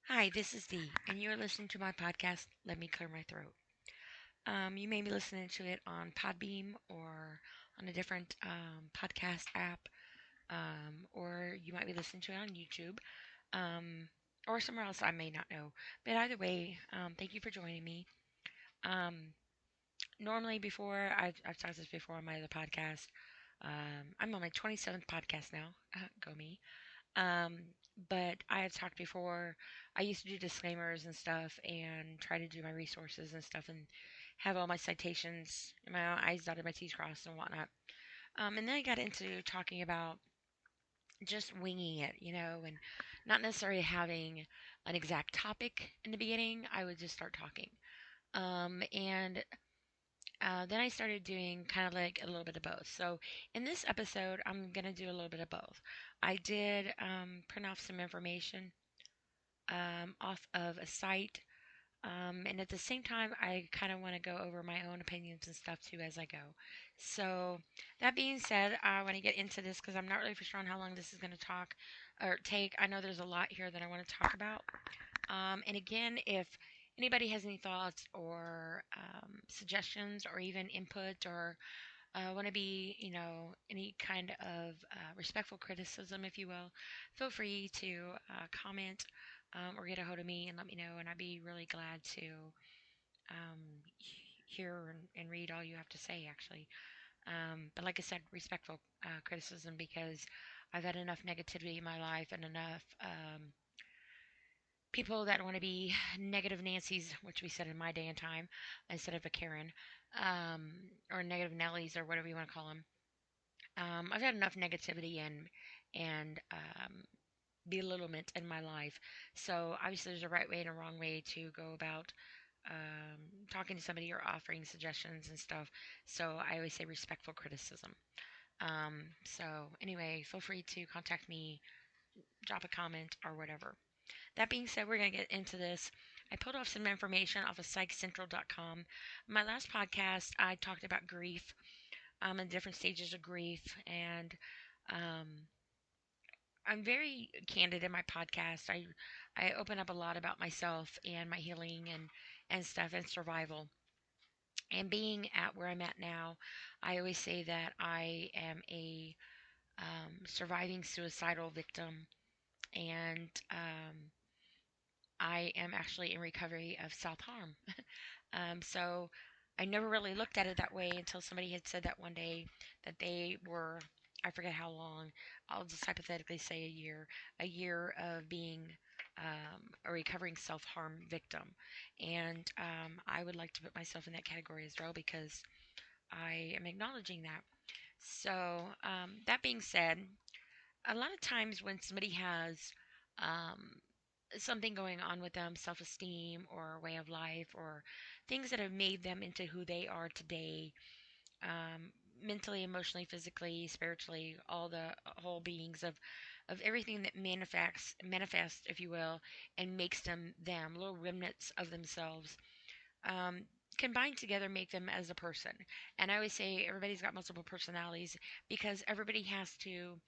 Hi, this is Dee, and you're listening to my podcast, Let Me Clear My Throat. You may be listening to it on Podbeam or on a different podcast app, or you might be listening to it on YouTube, um, or somewhere else I may not know. But either way, thank you for joining me. Um, Normally, before I've talked this before on my other podcast. I'm on my 27th podcast now. Go me. Um, but I have talked before. I used to do disclaimers and stuff and try to do my resources and stuff and have all my citations, my I's dotted, my T's crossed, and whatnot. And then I got into talking about just winging it, and not necessarily having an exact topic in the beginning. I would just start talking. And then I started doing kind of like a little bit of both. So in this episode, I'm going to do a little bit of both. I did print off some information off of a site. And at the same time, I kind of want to go over my own opinions and stuff too as I go. So, that being said, I want to get into this because I'm not really for sure on how long this is going to talk or take. I know there's a lot here that I want to talk about. And again, if anybody has any thoughts or suggestions or even input or want to be, any kind of respectful criticism, if you will, feel free to comment or get a hold of me and let me know. And I'd be really glad to hear and read all you have to say, actually. But like I said, respectful criticism because I've had enough negativity in my life and enough people that want to be negative Nancy's, which we said in my day and time, instead of a Karen, um, or negative Nellies or whatever you want to call them. I've had enough negativity and belittlement in my life. So obviously, there's a right way and a wrong way to go about talking to somebody or offering suggestions and stuff. So I always say respectful criticism. So anyway, feel free to contact me, drop a comment or whatever. That being said, we're going to get into this. I pulled off some information off of psychcentral.com. My last podcast, I talked about grief, and different stages of grief, and um, I'm very candid in my podcast. I open up a lot about myself and my healing and stuff and survival. And being at where I'm at now, I always say that I am a surviving suicidal victim, and I am actually in recovery of self harm. So I never really looked at it that way until somebody had said that one day that they were, I forget how long, I'll just hypothetically say a year of being a recovering self harm victim. And I would like to put myself in that category as well because I am acknowledging that. So, that being said, a lot of times when somebody has um, something going on with them, self esteem or way of life, or things that have made them into who they are today, um, mentally, emotionally, physically, spiritually, all the whole beings of everything that manifests, if you will, and makes them, little remnants of themselves. Um, Combined together make them as a person. And I always say everybody's got multiple personalities because everybody has to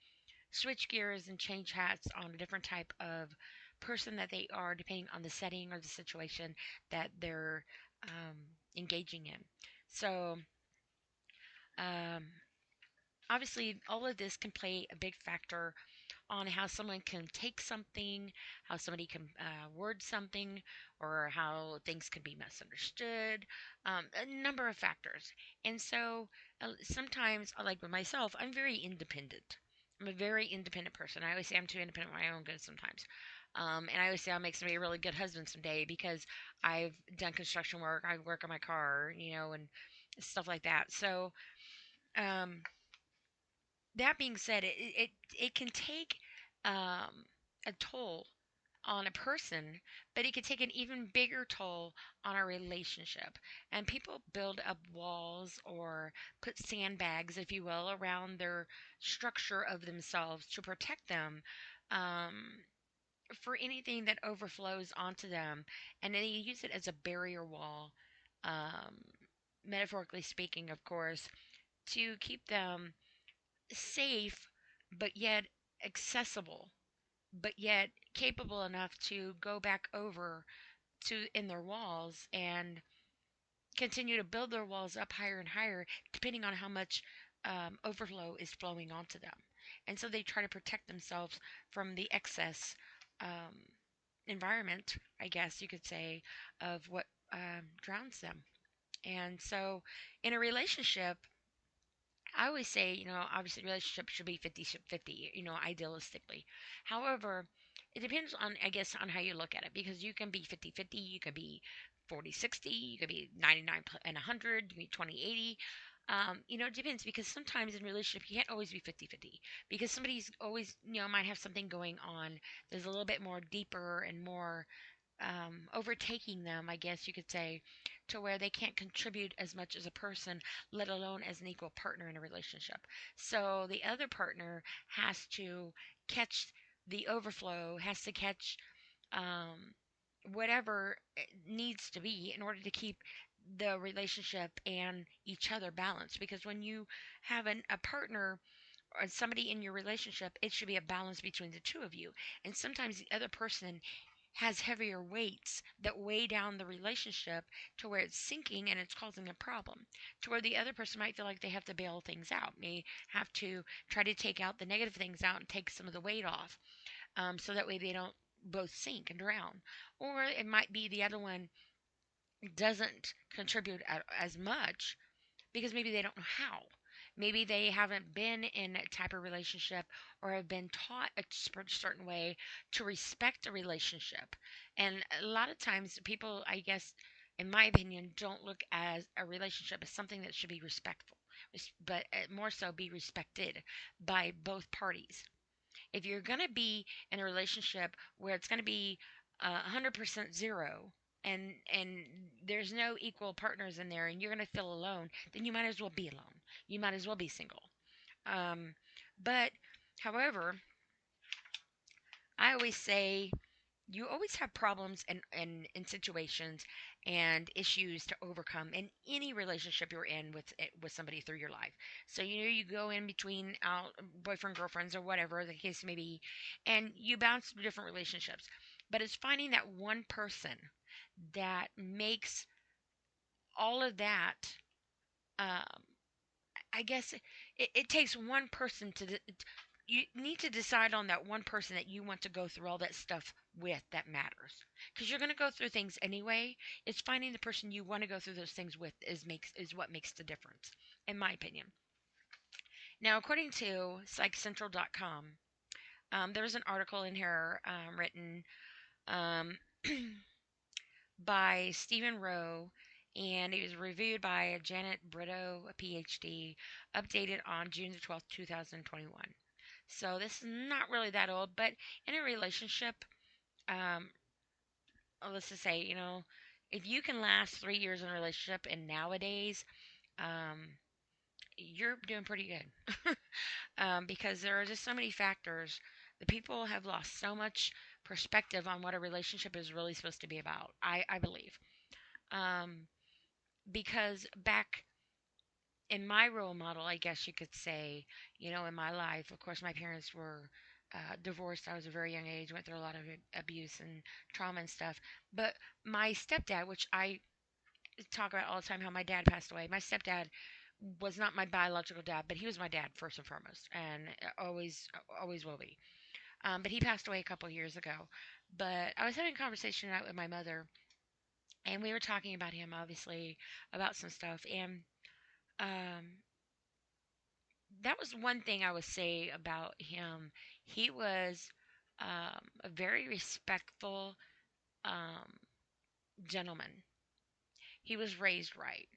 switch gears and change hats on a different type of person that they are, depending on the setting or the situation that they're um, engaging in. So, um, obviously, all of this can play a big factor on how someone can take something, how somebody can word something, or how things can be misunderstood. A number of factors. And so sometimes, like with myself, I'm very independent. I'm a very independent person. I always say I'm too independent for my own good sometimes. And I always say I'll make somebody a really good husband someday because I've done construction work, I work on my car, and stuff like that. So, um, that being said, it can take um, a toll on a person, but it could take an even bigger toll on a relationship. And people build up walls or put sandbags, if you will, around their structure of themselves to protect them um, for anything that overflows onto them. And then you use it as a barrier wall, um, metaphorically speaking, of course, to keep them safe, but yet accessible, but yet capable enough to go back over to in their walls and continue to build their walls up higher and higher, depending on how much overflow is flowing onto them. And so they try to protect themselves from the excess um, environment, I guess you could say, of what drowns them. And so in a relationship, I always say, obviously relationship should be 50-50, idealistically. However, it depends on, I guess, on how you look at it because you can be 50-50, you could be 40-60, you could be 99 and 100, you can be 20-80. It depends because sometimes in relationship you can't always be 50-50 because somebody's always, might have something going on. There's a little bit more deeper and more overtaking them, I guess you could say, to where they can't contribute as much as a person, let alone as an equal partner in a relationship. So the other partner has to catch the overflow, has to catch um, whatever it needs to be in order to keep the relationship and each other balanced. Because when you have a partner or somebody in your relationship, it should be a balance between the two of you. And sometimes the other person has heavier weights that weigh down the relationship to where it's sinking and it's causing a problem. To where the other person might feel like they have to bail things out, may have to try to take out the negative things out and take some of the weight off, so that way they don't both sink and drown. Or it might be the other one doesn't contribute as much because maybe they don't know how. Maybe they haven't been in a type of relationship or have been taught a certain way to respect a relationship. And a lot of times, people, I guess, in my opinion, don't look as a relationship as something that should be respectful, but more so be respected by both parties. If you're going to be in a relationship where it's going to be 100% zero, and there's no equal partners in there and you're going to feel alone, then you might as well be alone. You might as well be single. um, but however, I always say you always have problems and situations and issues to overcome in any relationship you're in with somebody through your life. So you go in between boyfriend girlfriends or whatever the case may be, and you bounce through different relationships. But it's finding that one person that makes all of that. Um, I guess it takes one person you need to decide on that one person that you want to go through all that stuff with that matters. Because you're going to go through things anyway. It's finding the person you want to go through those things with is what makes the difference, in my opinion. Now, according to PsychCentral.com, there's an article in here written um, by Stephen Rowe, and it was reviewed by Janet Brito, a PhD, updated on June the 12th, 2021. So this is not really that old, but in a relationship, um, let's just say, if you can last 3 years in a relationship, and nowadays, um, you're doing pretty good. Because there are just so many factors. The people have lost so much perspective on what a relationship is really supposed to be about, I believe. Um, because back in my role model, I guess you could say, in my life, of course, my parents were divorced. I was a very young age, went through a lot of abuse and trauma and stuff. But my stepdad, which I talk about all the time, how my dad passed away. My stepdad was not my biological dad, but he was my dad first and foremost, and always will be. But he passed away a couple years ago. But I was having a conversation out with my mother, and we were talking about him, obviously, about some stuff, and um, that was one thing I would say about him. He was a very respectful um, gentleman. He was raised right.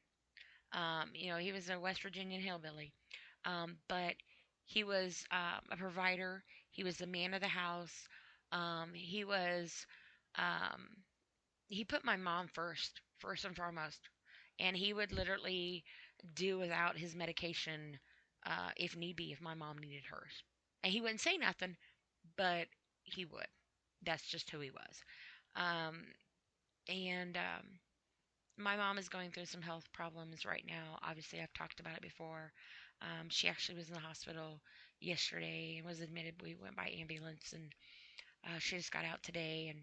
He was a West Virginian hillbilly, but he was a provider. He was the man of the house. He was um, he put my mom first and foremost, and he would literally do without his medication if need be, if my mom needed hers. And he wouldn't say nothing, but he would. That's just who he was. Um, and my mom is going through some health problems right now. Obviously, I've talked about it before. She actually was in the hospital yesterday and was admitted. We went by ambulance, and She just got out today, and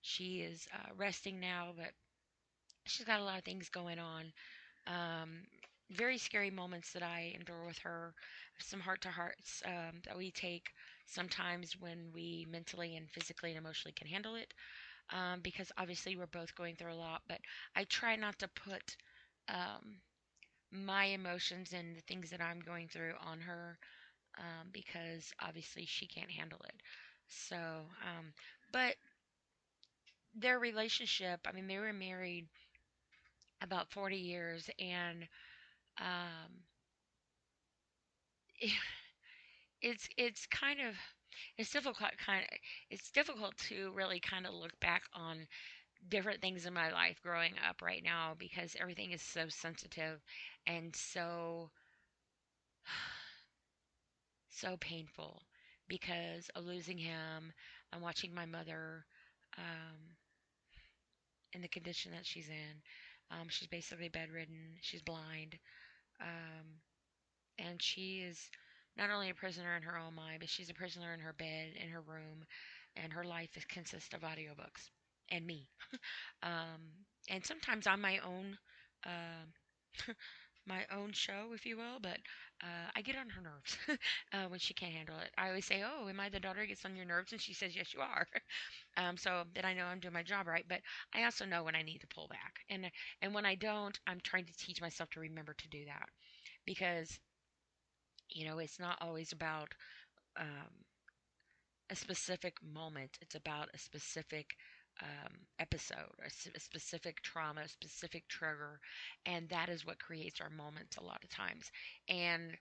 she is resting now, but she's got a lot of things going on. Um, Very scary moments that I endure with her, some heart to hearts that we take sometimes when we mentally and physically and emotionally can handle it. Because obviously we're both going through a lot, but I try not to put um, my emotions and the things that I'm going through on her, because obviously she can't handle it. So, but their relationship, I mean, they were married about 40 years, and um, it's kind of it's difficult it's difficult to really kind of look back on different things in my life growing up right now, because everything is so sensitive and so painful because of losing him and watching my mother um, in the condition that she's in. She's basically bedridden. She's blind. Um, and she is not only a prisoner in her own mind, but she's a prisoner in her bed, in her room, and her life consists of audiobooks and me. And sometimes I'm my own show, if you will, but I get on her nerves when she can't handle it. I always say, "Oh, am I the daughter who gets on your nerves?" And she says, "Yes, you are." So that I know I'm doing my job right. But I also know when I need to pull back, and when I don't, I'm trying to teach myself to remember to do that, because it's not always about um, a specific moment. It's about a specific episode, a specific trauma, a specific trigger, and that is what creates our moments a lot of times. And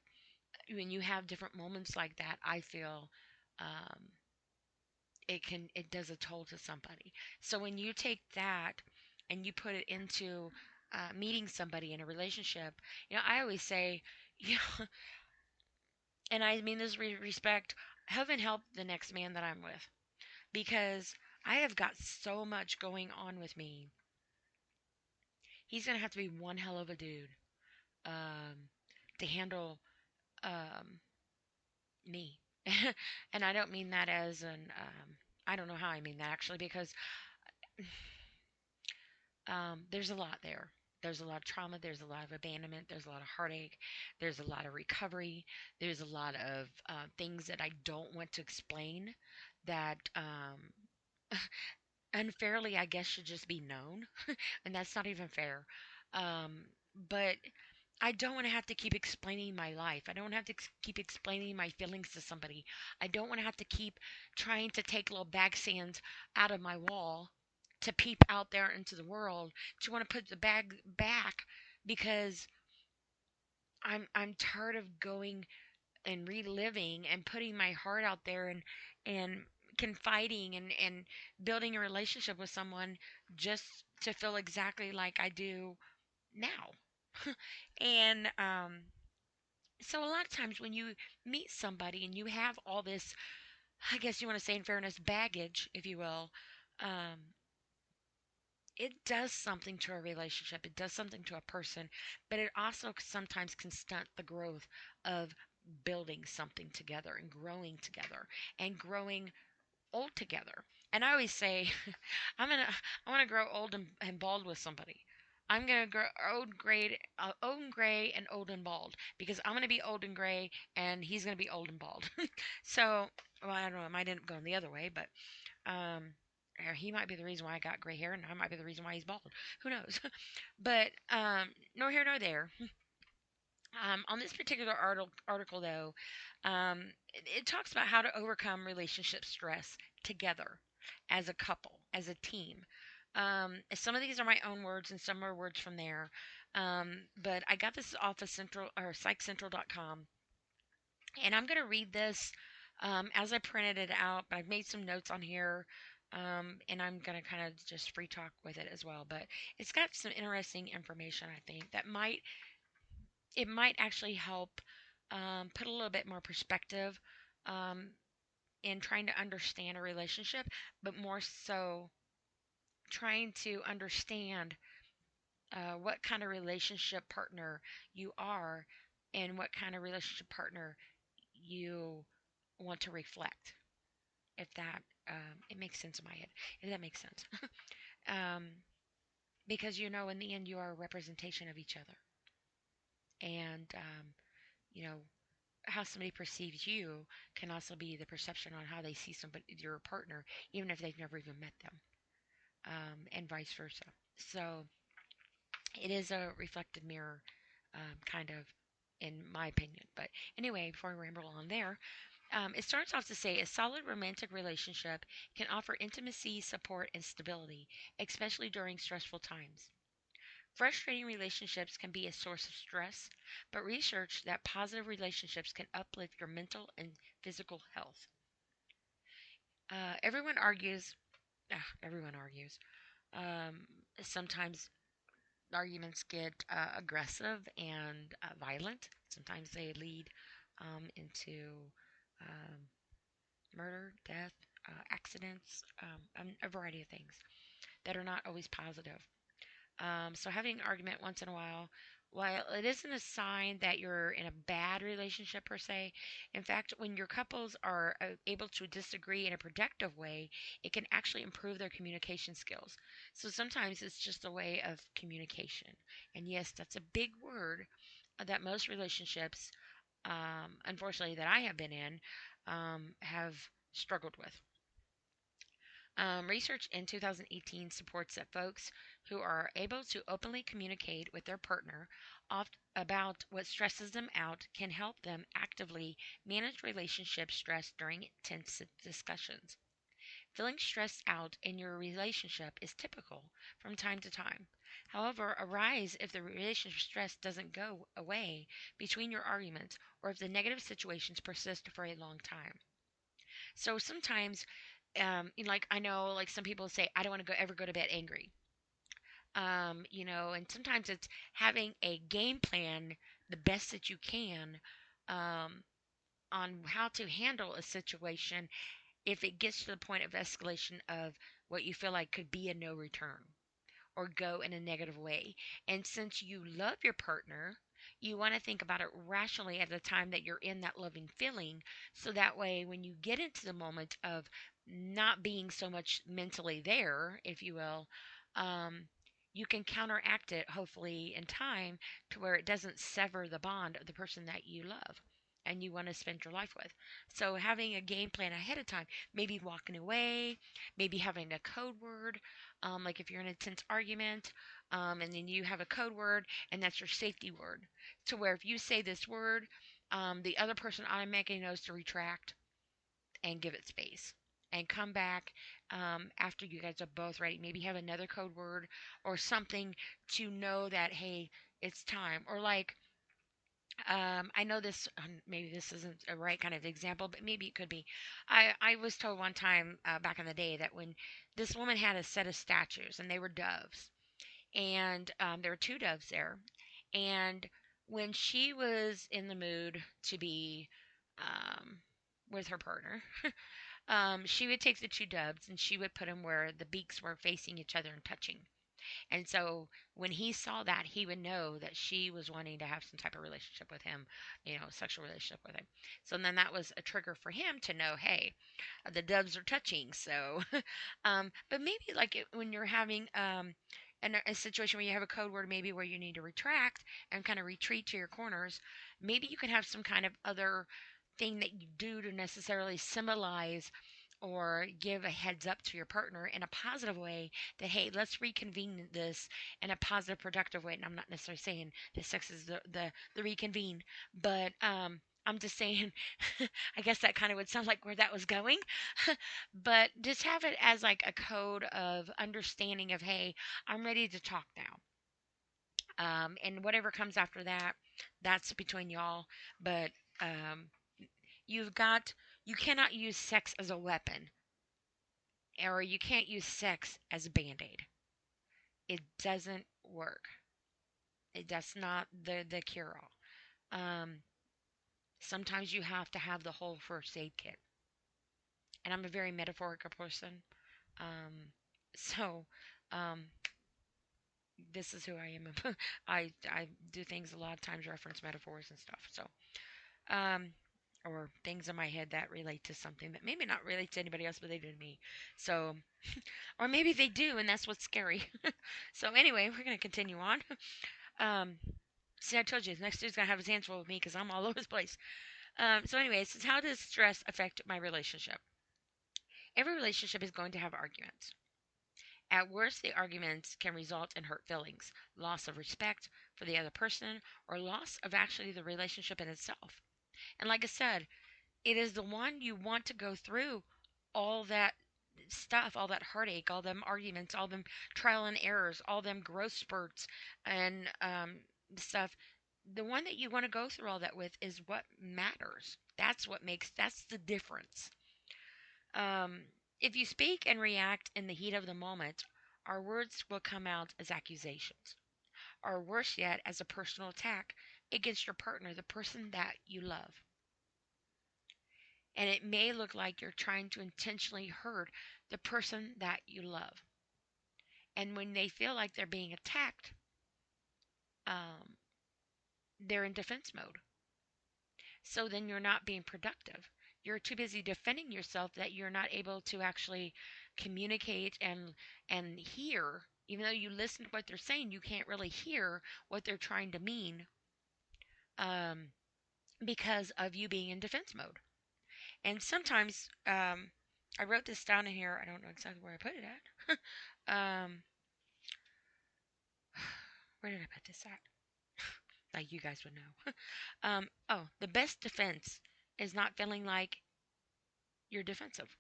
when you have different moments like that, I feel um, it does a toll to somebody. So when you take that and you put it into meeting somebody in a relationship, I always say, you know, and I mean this respect, heaven help the next man that I'm with, because I have got so much going on with me. He's gonna have to be one hell of a dude um, to handle um, me, and I don't mean that as an I don't know how I mean that actually, because there's a lot there. There's a lot of trauma. There's a lot of abandonment. There's a lot of heartache. There's a lot of recovery. There's a lot of things that I don't want to explain, that unfairly, I guess, should just be known. And that's not even fair. Um, but I don't want to have to keep explaining my life. I don't want to have to keep explaining my feelings to somebody. I don't want to have to keep trying to take little bag sands out of my wall to peep out there into the world, to want to put the bag back, because I'm tired of going and reliving and putting my heart out there, and confiding and building a relationship with someone just to feel exactly like I do now. And so a lot of times when you meet somebody and you have all this, I guess you want to say in fairness, baggage, if you will, um, it does something to a relationship. It does something to a person, but it also sometimes can stunt the growth of building something together and growing old together. And I always say, I'm gonna, I want to grow old and bald with somebody. I'm gonna grow old and gray, and old and bald, because I'm gonna be old and gray, and he's gonna be old and bald. So, well, I don't know. It might end up going the other way, but um, or he might be the reason why I got gray hair, and I might be the reason why he's bald. Who knows? But nor here nor there. On this particular article, though, it talks about how to overcome relationship stress together as a couple, as a team. Some of these are my own words, and some are words from there. But I got this off of Central or PsychCentral.com, and I'm going to read this as I printed it out. But I've made some notes on here, and I'm going to kind of just free talk with it as well. But it's got some interesting information, I think, that might actually help put a little bit more perspective um, in trying to understand a relationship, but more so trying to understand what kind of relationship partner you are, and what kind of relationship partner you want to reflect, if that It makes sense in my head, if that makes sense. um, because in the end, you are a representation of each other, and you know how somebody perceives you can also be the perception on how they see somebody, your partner, even if they've never even met them, and vice versa. So it is a reflected mirror, kind of, in my opinion. But anyway, before I ramble on there, it starts off to say a solid romantic relationship can offer intimacy, support, and stability, especially during stressful times. Frustrating relationships can be a source of stress, but research that positive relationships can uplift your mental and physical health. Everyone argues. Everyone argues. Um, Sometimes arguments get aggressive and violent. Sometimes they lead into um, murder, death, accidents, a variety of things that are not always positive. So having an argument once in a while it isn't a sign that you're in a bad relationship per se, in fact, when your couples are able to disagree in a productive way, it can actually improve their communication skills. So sometimes it's just a way of communication. And yes, that's a big word that most relationships, unfortunately, that I have been in, have struggled with. Research in 2018 supports that folks who are able to openly communicate with their partner about what stresses them out can help them actively manage relationship stress during intense discussions. Feeling stressed out in your relationship is typical from time to time. However, arise if the relationship stress doesn't go away between your arguments or if the negative situations persist for a long time. So sometimes, like I know, like some people say, I don't want to ever go to bed angry. And sometimes it's having a game plan the best that you can, um, on how to handle a situation if it gets to the point of escalation of what you feel like could be a no return or go in a negative way. And since you love your partner, you want to think about it rationally at the time that you're in that loving feeling. So that way, when you get into the moment of not being so much mentally there, if you will, um, you can counteract it hopefully in time to where it doesn't sever the bond of the person that you love and you want to spend your life with. So having a game plan ahead of time, maybe walking away, maybe having a code word, like if you're in a tense argument, and then you have a code word, and that's your safety word. To where if you say this word, the other person automatically knows to retract and give it space. And come back after you guys are both ready. Maybe have another code word or something to know that, hey, it's time. Or like, I know this, maybe this isn't a right kind of example, but maybe it could be. I was told one time back in the day that when this woman had a set of statues and they were doves, and there were two doves there, and when she was in the mood to be um, with her partner, she would take the two doves and she would put them where the beaks were facing each other and touching. And so when he saw that, he would know that she was wanting to have some type of relationship with him, sexual relationship with him. So then that was a trigger for him to know, hey, the doves are touching. So, but maybe like when you're having a situation where you have a code word, maybe where you need to retract and kind of retreat to your corners, maybe you can have some kind of other thing that you do to necessarily symbolize or give a heads up to your partner in a positive way that, hey, let's reconvene this in a positive, productive way. And I'm not necessarily saying that sex is the reconvene, but I'm just saying, I guess that kind of would sound like where that was going. But just have it as like a code of understanding of, hey, I'm ready to talk now. And whatever comes after that, that's between y'all. But um, you've got, you cannot use sex as a weapon, or you can't use sex as a band aid. It doesn't work. That's not the cure all. Sometimes you have to have the whole first aid kit. And I'm a very metaphorical person. Um, so um, this is who I am. I do things a lot of times reference metaphors and stuff. So um, or things in my head that relate to something that maybe not relate to anybody else, but they do to me. So, or maybe they do, and that's what's scary. So anyway, we're gonna continue on. Um, See, I told you, next dude's gonna have his hands full with me because I'm all over the place. So anyway, it says, how does stress affect my relationship? Every relationship is going to have arguments. At worst, the arguments can result in hurt feelings, loss of respect for the other person, or loss of actually the relationship in itself. And like I said, it is the one you want to go through all that stuff, all that heartache, all them arguments, all them trial and errors, all them growth spurts, and stuff. The one that you want to go through all that with is what matters. That's the difference. Um, if you speak and react in the heat of the moment, our words will come out as accusations, or worse yet, as a personal attack against your partner, the person that you love. And it may look like you're trying to intentionally hurt the person that you love. And when they feel like they're being attacked, um, they're in defense mode. So then you're not being productive. You're too busy defending yourself that you're not able to actually communicate and hear. Even though you listen to what they're saying, you can't really hear what they're trying to mean, um, because of you being in defense mode. And sometimes, I wrote this down in here. I don't know exactly where I put it at. Where did I put this at? Like you guys would know. Oh, the best defense is not feeling like you're defensive.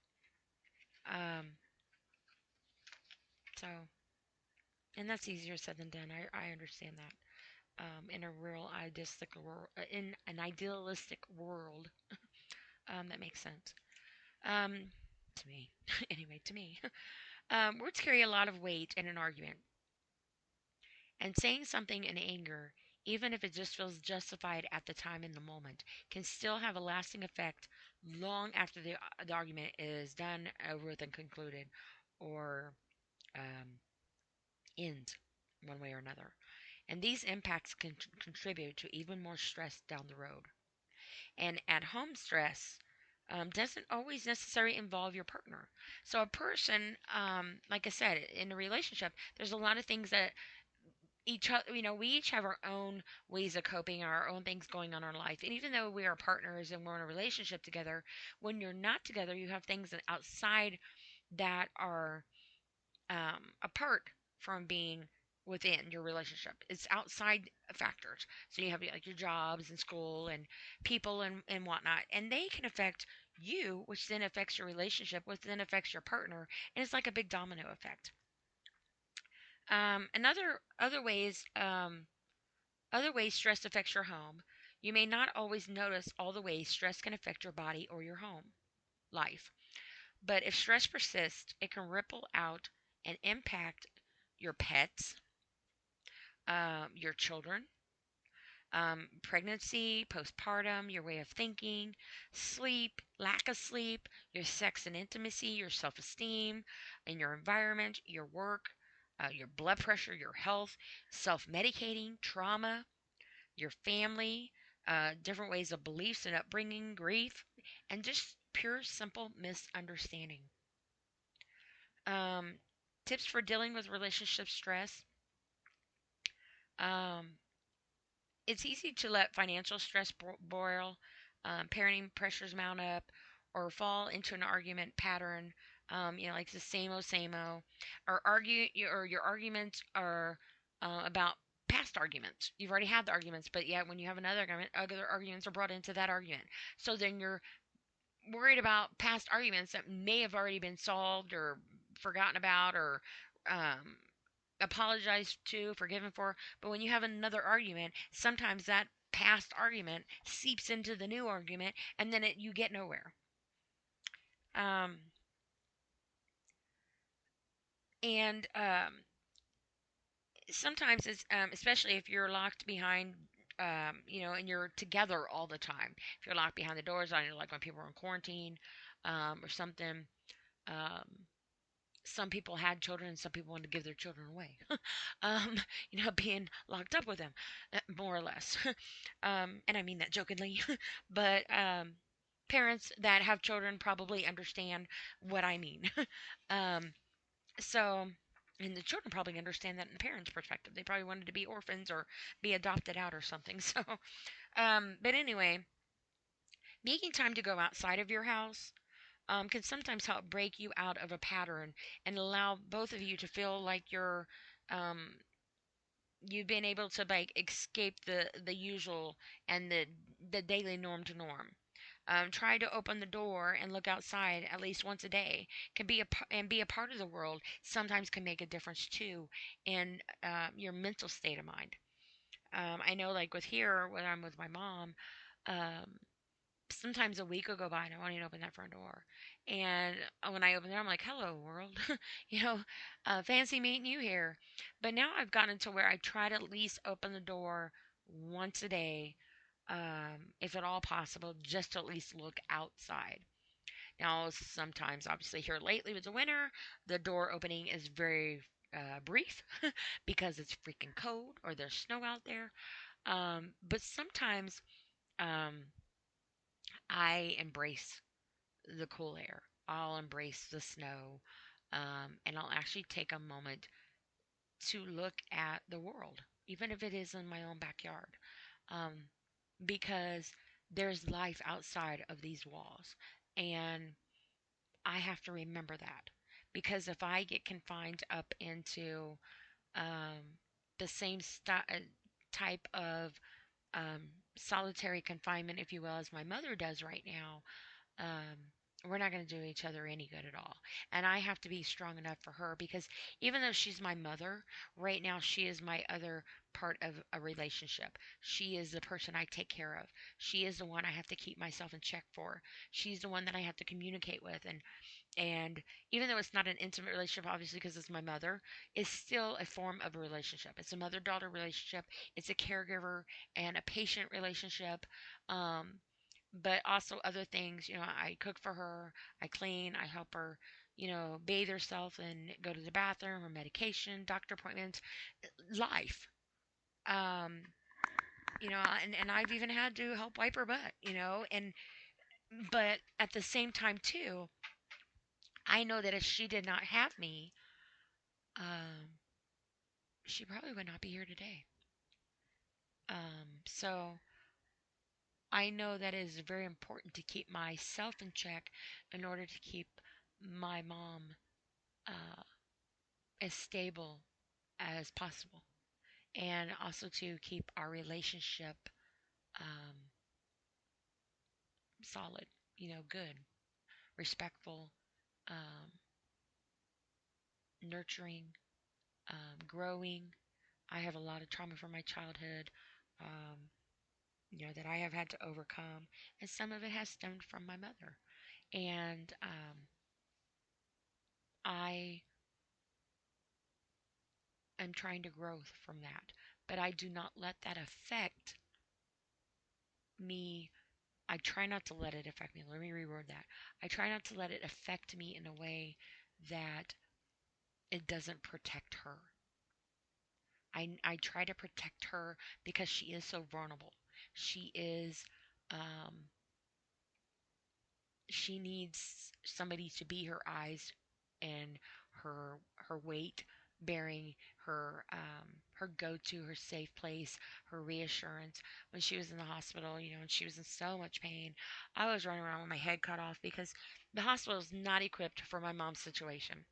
Um, so, and that's easier said than done. I understand that. In a real idealistic world, in an idealistic world, that makes sense. Um, to me, anyway, to me, words carry a lot of weight in an argument, and saying something in anger, even if it just feels justified at the time in the moment, can still have a lasting effect long after the argument is done, over with, and concluded, or um, ends one way or another. And these impacts can contribute to even more stress down the road. And at home stress doesn't always necessarily involve your partner. So, a person, like I said, in a relationship, there's a lot of things that each other, we each have our own ways of coping, our own things going on in our life. And even though we are partners and we're in a relationship together, when you're not together, you have things that outside that are apart from being within your relationship. It's outside factors. So you have like your jobs and school and people and whatnot, and they can affect you, which then affects your relationship, which then affects your partner, and it's like a big domino effect. Another other ways stress affects your home. You may not always notice all the ways stress can affect your body or your home life, but if stress persists, it can ripple out and impact your pets, your children, pregnancy, postpartum, your way of thinking, sleep, lack of sleep, your sex and intimacy, your self esteem, and your environment, your work, your blood pressure, your health, self medicating, trauma, your family, different ways of beliefs and upbringing, grief, and just pure, simple misunderstanding. Um, Tips for dealing with relationship stress. Um, it's easy to let financial stress boil, parenting pressures mount up, or fall into an argument pattern. Like the same o, or your arguments are about past arguments. You've already had the arguments, but yet when you have another argument, other arguments are brought into that argument. So then you're worried about past arguments that may have already been solved or forgotten about, or um, apologized to, forgiven for. But when you have another argument, sometimes that past argument seeps into the new argument, and then you get nowhere. Um, and Sometimes it's, especially if you're locked behind, and you're together all the time. If you're locked behind the doors, I know, like when people are in quarantine, or something. Um, some people had children, and some people wanted to give their children away. um, being locked up with them, more or less. And I mean that jokingly, but Parents that have children probably understand what I mean. um, so, and the children probably understand that in the parents' perspective. They probably wanted to be orphans or be adopted out or something. So, but anyway, making time to go outside of your house can sometimes help break you out of a pattern and allow both of you to feel like um, you've been able to like escape the usual and the daily norm to norm. Try to open the door and look outside at least once a day. Can be and be a part of the world. Sometimes can make a difference too in your mental state of mind. I know, like with here when I'm with my mom, um, sometimes a week will go by and I won't even open that front door. And when I open there, I'm like, "Hello, world," you know, fancy meeting you here. But now I've gotten to where I try to at least open the door once a day, if at all possible, just to at least look outside. Now, sometimes, obviously, here lately with the winter, the door opening is very brief because it's freaking cold or there's snow out there. But sometimes um, I embrace the cool air. I'll embrace the snow, and I'll actually take a moment to look at the world, even if it is in my own backyard, um, because there's life outside of these walls. And I have to remember that because if I get confined up into the same type of um, solitary confinement, if you will, as my mother does right now, um, we're not going to do each other any good at all. And I have to be strong enough for her because even though she's my mother, right now she is my other part of a relationship. She is the person I take care of. She is the one I have to keep myself in check for. She's the one that I have to communicate with, and even though it's not an intimate relationship, obviously, because it's my mother, it's still a form of a relationship. It's a mother daughter relationship, it's a caregiver and a patient relationship. Um, but also other things, I cook for her, I clean, I help her, bathe herself and go to the bathroom, her medication, doctor appointments, life. Um, and I've even had to help wipe her butt, and but at the same time too, I know that if she did not have me, um, she probably would not be here today. So I know that it is very important to keep myself in check in order to keep my mom uh, as stable as possible, and also to keep our relationship um, solid, good, respectful, um, nurturing, growing. I have a lot of trauma from my childhood. Um, that I have had to overcome, and some of it has stemmed from my mother. And I am trying to grow from that, but I do not let that affect me. I try not to let it affect me. Let me reword that. I try not to let it affect me in a way that it doesn't protect her. I try to protect her because she is so vulnerable. She is um, she needs somebody to be her eyes and her weight bearing, her go-to, her safe place, her reassurance. When she was in the hospital, and she was in so much pain, I was running around with my head cut off because the hospital is not equipped for my mom's situation.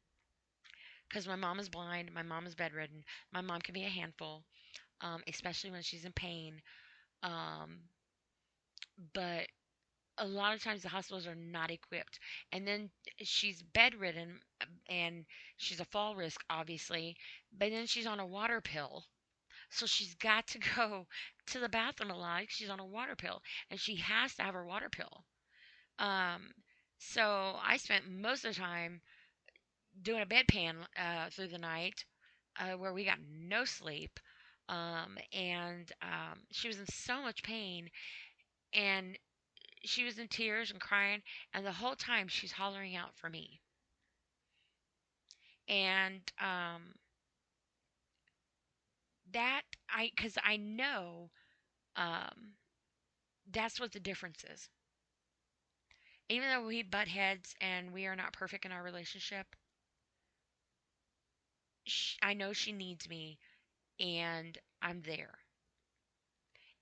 Because my mom is blind, my mom is bedridden, my mom can be a handful, especially when she's in pain. Um, but a lot of times the hospitals are not equipped, and then she's bedridden, and she's a fall risk obviously, but then she's on a water pill, so she's got to go to the bathroom a lot. She's on a water pill and she has to have her water pill. Um so I spent most of the time doing a bedpan through the night, where we got no sleep. And she was in so much pain, and she was in tears and crying, and the whole time she's hollering out for me. And that because I know, um, that's what the difference is. Even though we butt heads and we are not perfect in our relationship, I know she needs me and I'm there.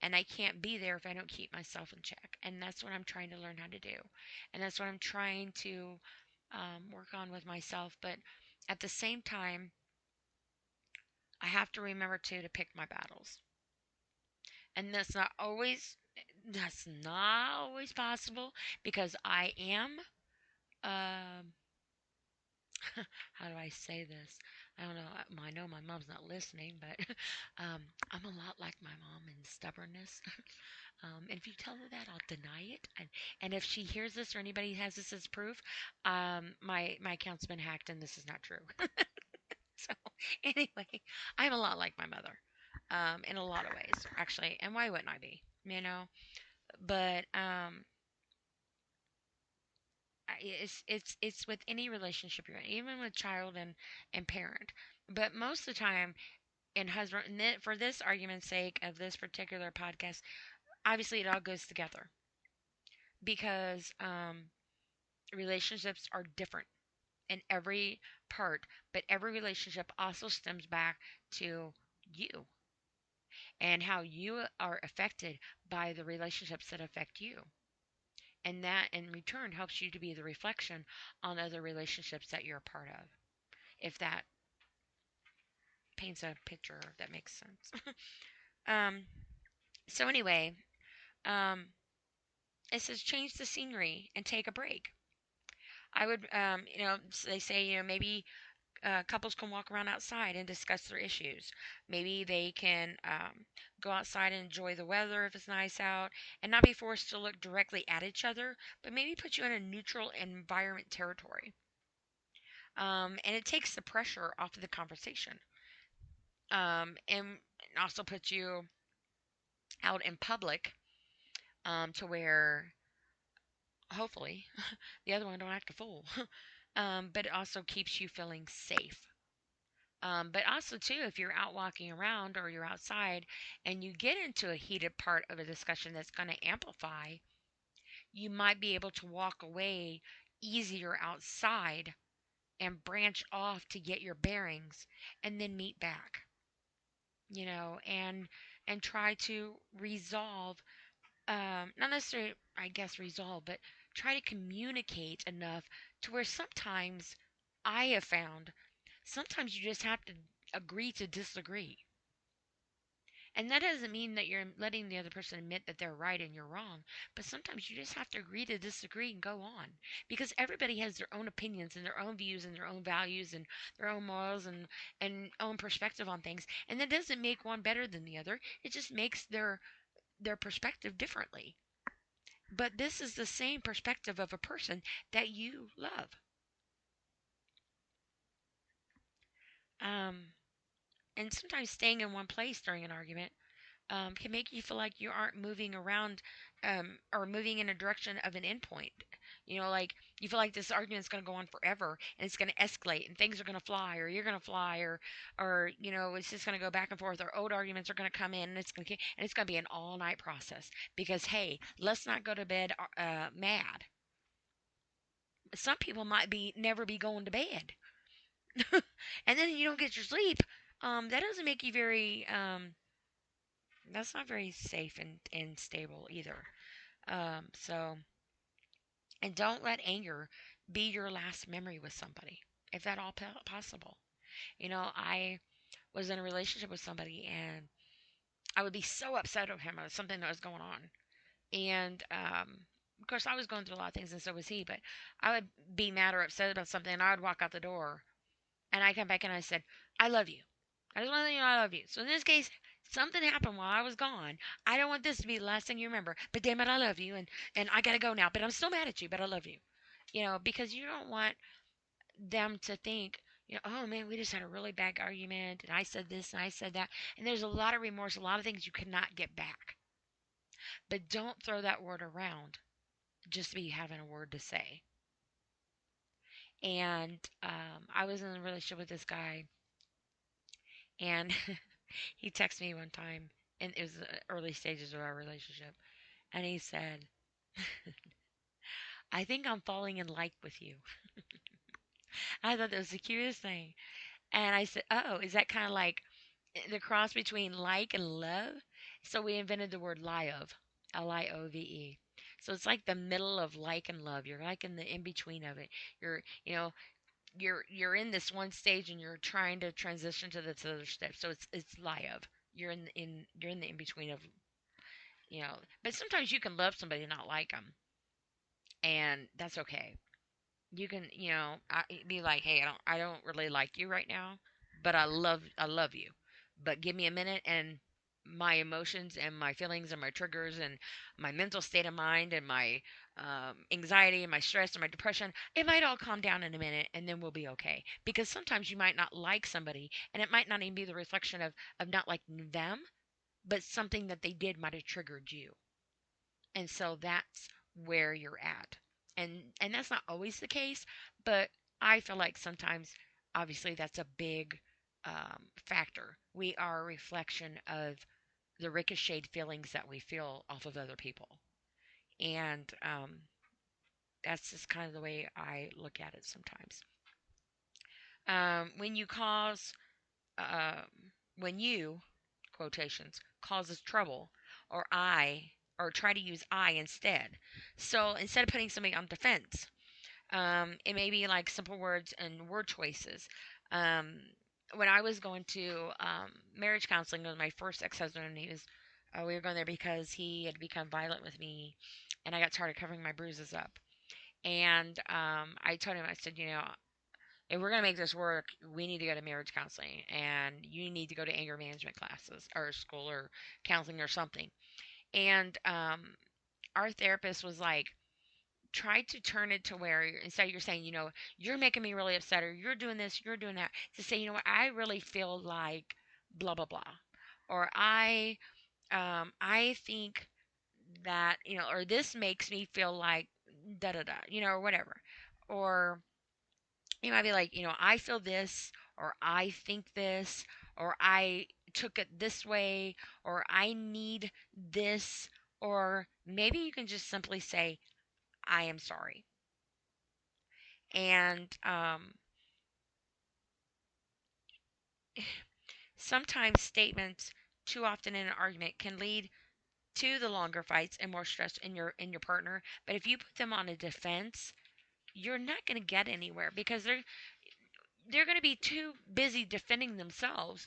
And I can't be there if I don't keep myself in check. And that's what I'm trying to learn how to do. And that's what I'm trying to work on with myself. But at the same time, I have to remember to pick my battles. And that's not always possible because I am um how do I say this? I don't know. I know my mom's not listening, but I'm a lot like my mom in stubbornness. And if you tell her that, I'll deny it. And if she hears this or anybody has this as proof, my account's been hacked and this is not true. So anyway, I'm a lot like my mother, in a lot of ways, actually. And why wouldn't I be? You know. But it's with any relationship you're in, even with child and parent. But most of the time, in husband, for this argument's sake of this particular podcast, obviously it all goes together because relationships are different in every part, but every relationship also stems back to you and how you are affected by the relationships that affect you. And that in return helps you to be the reflection on other relationships that you're a part of. If that paints a picture that makes sense. um, so anyway, um, it says change the scenery and take a break. I would, they say, maybe couples can walk around outside and discuss their issues. Maybe they can go outside and enjoy the weather if it's nice out and not be forced to look directly at each other, but maybe put you in a neutral environment territory. And it takes the pressure off of the conversation. And also puts you out in public to where hopefully the other one don't act a fool. But it also keeps you feeling safe. But also too, if you're out walking around or you're outside and you get into a heated part of a discussion that's going to amplify, you might be able to walk away easier outside and branch off to get your bearings and then meet back, and try to resolve, not necessarily, I guess, resolve, but try to communicate enough to where sometimes I have found sometimes you just have to agree to disagree. And that doesn't mean that you're letting the other person admit that they're right and you're wrong, but sometimes you just have to agree to disagree and go on. Because everybody has their own opinions and their own views and their own values and their own morals and own perspective on things. And that doesn't make one better than the other. It just makes their perspective differently. But this is the same perspective of a person that you love. Um, and sometimes staying in one place during an argument can make you feel like you aren't moving around, or moving in a direction of an endpoint. Like you feel like this argument is going to go on forever and it's going to escalate and things are going to fly or you're going to fly or it's just going to go back and forth or old arguments are going to come in and it's going to be an all night process because hey, let's not go to bed mad. Some people might be never be going to bed and then you don't get your sleep. That doesn't make you very that's not very safe and stable either. So, and don't let anger be your last memory with somebody, if at all possible. I was in a relationship with somebody, and I would be so upset with him about something that was going on. And of course, I was going through a lot of things, and so was he. But I would be mad or upset about something, and I would walk out the door, and I come back and I said, "I love you. I just want to let you know I love you." So in this case, something happened while I was gone. I don't want this to be the last thing you remember. But damn it, I love you, and I gotta go now. But I'm still mad at you. But I love you. Because you don't want them to think, oh man, we just had a really bad argument, and I said this and I said that, and there's a lot of remorse, a lot of things you cannot get back. But don't throw that word around just to be having a word to say. And I was in a relationship with this guy, and he texted me one time, and it was the early stages of our relationship, and he said, I think I'm falling in like with you. I thought that was the cutest thing. And I said, oh, is that kind of like the cross between like and love? So we invented the word liove, Liove. So it's like the middle of like and love. You're like in the in between of it. You're, you're in this one stage and you're trying to transition to this other step. So it's live. You're in the in between of, But sometimes you can love somebody and not like them, and that's okay. You can, be like, hey, I don't really like you right now, but I love you. But give me a minute, and my emotions and my feelings and my triggers and my mental state of mind and my anxiety and my stress and my depression, it might all calm down in a minute, and then we'll be okay. Because sometimes you might not like somebody, and it might not even be the reflection of not liking them, but something that they did might have triggered you. And so that's where you're at. And that's not always the case, but I feel like sometimes, obviously, that's a big factor. We are a reflection of the ricocheted feelings that we feel off of other people. And that's just kind of the way I look at it sometimes. When you cause, um, when you, quotations, causes trouble, or or try to use I instead. So instead of putting somebody on defense, it may be like simple words and word choices. Um, when I was going to marriage counseling with my first ex-husband, and we were going there because he had become violent with me, and I got tired of covering my bruises up. And I told him, I said, if we're going to make this work, we need to go to marriage counseling, and you need to go to anger management classes or school or counseling or something. And our therapist was like, try to turn it to where instead you're saying, you're making me really upset, or you're doing this, you're doing that, to say, what, I really feel like blah blah blah, or I think that, or this makes me feel like da da da, or whatever. Or you might be like, I feel this, or I think this, or I took it this way, or I need this, or maybe you can just simply say, I am sorry. And sometimes statements too often in an argument can lead to the longer fights and more stress in your partner. But if you put them on a defense, you're not going to get anywhere, because they're going to be too busy defending themselves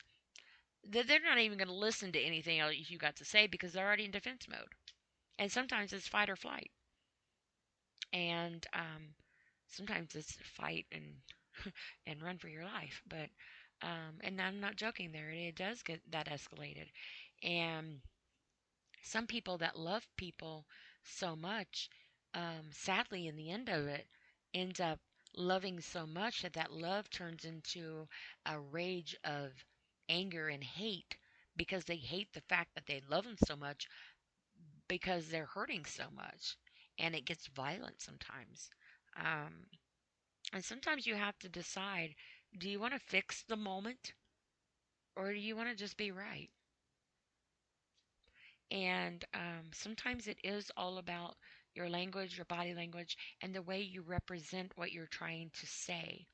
that they're not even going to listen to anything else you got to say, because they're already in defense mode. And sometimes it's fight or flight, and sometimes it's fight and run for your life. But and I'm not joking there. It does get that escalated. And some people that love people so much, sadly, in the end of it, ends up loving so much that that love turns into a rage of anger and hate, because they hate the fact that they love them so much, because they're hurting so much. And it gets violent sometimes. Um, and sometimes you have to decide, do you want to fix the moment, or do you want to just be right? And sometimes it is all about your language, your body language, and the way you represent what you're trying to say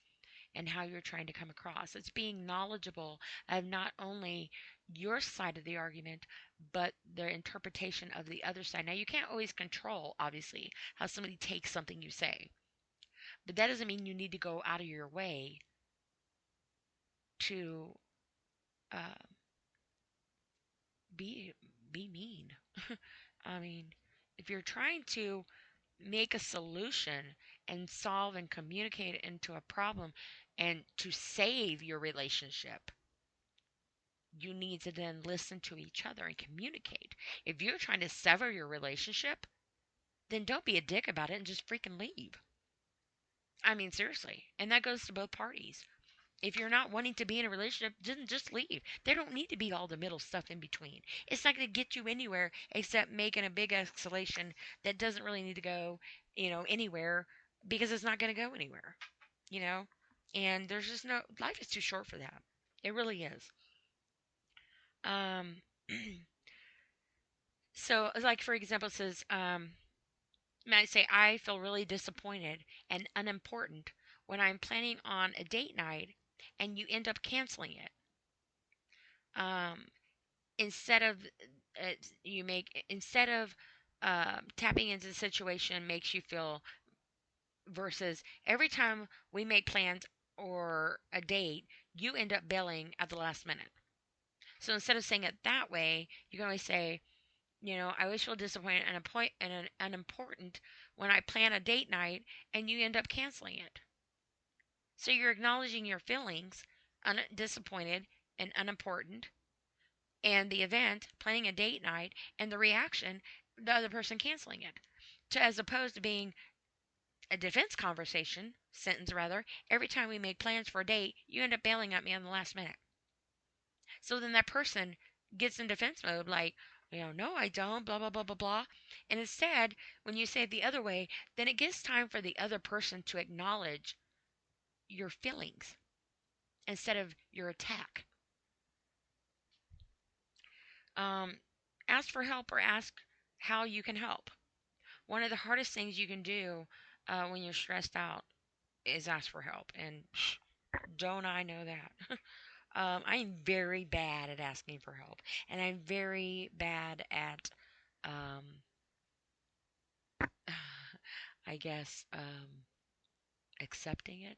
and how you're trying to come across. It's being knowledgeable of not only your side of the argument, but their interpretation of the other side. Now, you can't always control, obviously, how somebody takes something you say, but that doesn't mean you need to go out of your way to uh, be be mean. I mean, if you're trying to make a solution and solve and communicate it into a problem and to save your relationship, you need to then listen to each other and communicate. If you're trying to sever your relationship, then don't be a dick about it and just freaking leave. I mean, seriously. And that goes to both parties. If you're not wanting to be in a relationship, then just leave. There don't need to be all the middle stuff in between. It's not going to get you anywhere except making a big escalation that doesn't really need to go, anywhere, because it's not going to go anywhere, you know? And there's just no, life is too short for that. It really is. Um, so, like, for example, it says, might say, I feel really disappointed and unimportant when I'm planning on a date night and you end up canceling it. Um, instead of uh, instead of tapping into the situation makes you feel versus every time we make plans or a date, you end up bailing at the last minute. So instead of saying it that way, you can always say, I always feel disappointed and unimportant when I plan a date night and you end up canceling it. So you're acknowledging your feelings, disappointed and unimportant, and the event, planning a date night, and the reaction, the other person canceling it. To as opposed to being a defense conversation, sentence rather, every time we make plans for a date, you end up bailing at me on the last minute. So then that person gets in defense mode, like, no, I don't, blah, blah, blah, blah, blah. And instead, when you say it the other way, then it gives time for the other person to acknowledge your feelings instead of your attack. Um, ask for help or ask how you can help. One of the hardest things you can do when you're stressed out is ask for help. And don't I know that? I'm very bad at asking for help, and I'm very bad at, um, I guess, accepting it.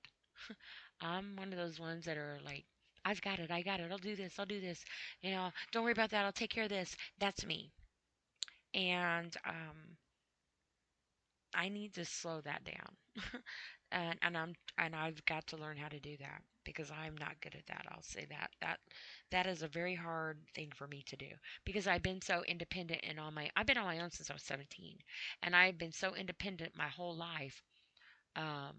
I'm one of those ones that are like, I've got it, I got it, I'll do this, I'll do this. Don't worry about that, I'll take care of this. That's me. And I need to slow that down. And I've got to learn how to do that because I'm not good at that. I'll say that is a very hard thing for me to do because I've been so independent and I've been on my own since I was 17, and I've been so independent my whole life. Um,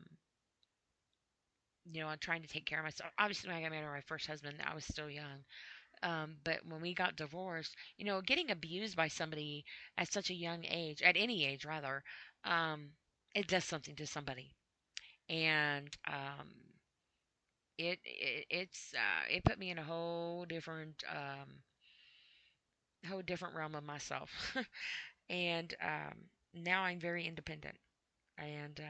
I'm trying to take care of myself. Obviously, when I got married to my first husband, I was still young. But when we got divorced, getting abused by somebody at such a young age, at any age rather, um, it does something to somebody. And it put me in a whole different realm of myself. And now I'm very independent. And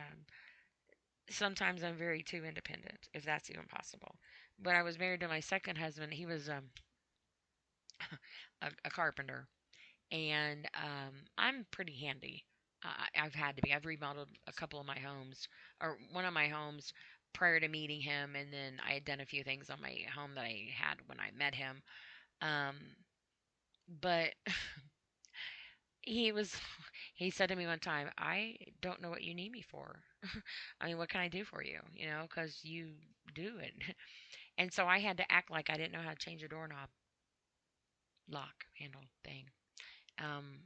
sometimes I'm very too independent, if that's even possible. When I was married to my second husband, he was a carpenter, and I'm pretty handy. I've had to be. I've remodeled a couple of my homes, or one of my homes prior to meeting him, and then I had done a few things on my home that I had when I met him. Um, but he was, he said to me one time, I don't know what you need me for. I mean, what can I do for you? Because you do it. And so I had to act like I didn't know how to change a doorknob, lock, handle thing. Um,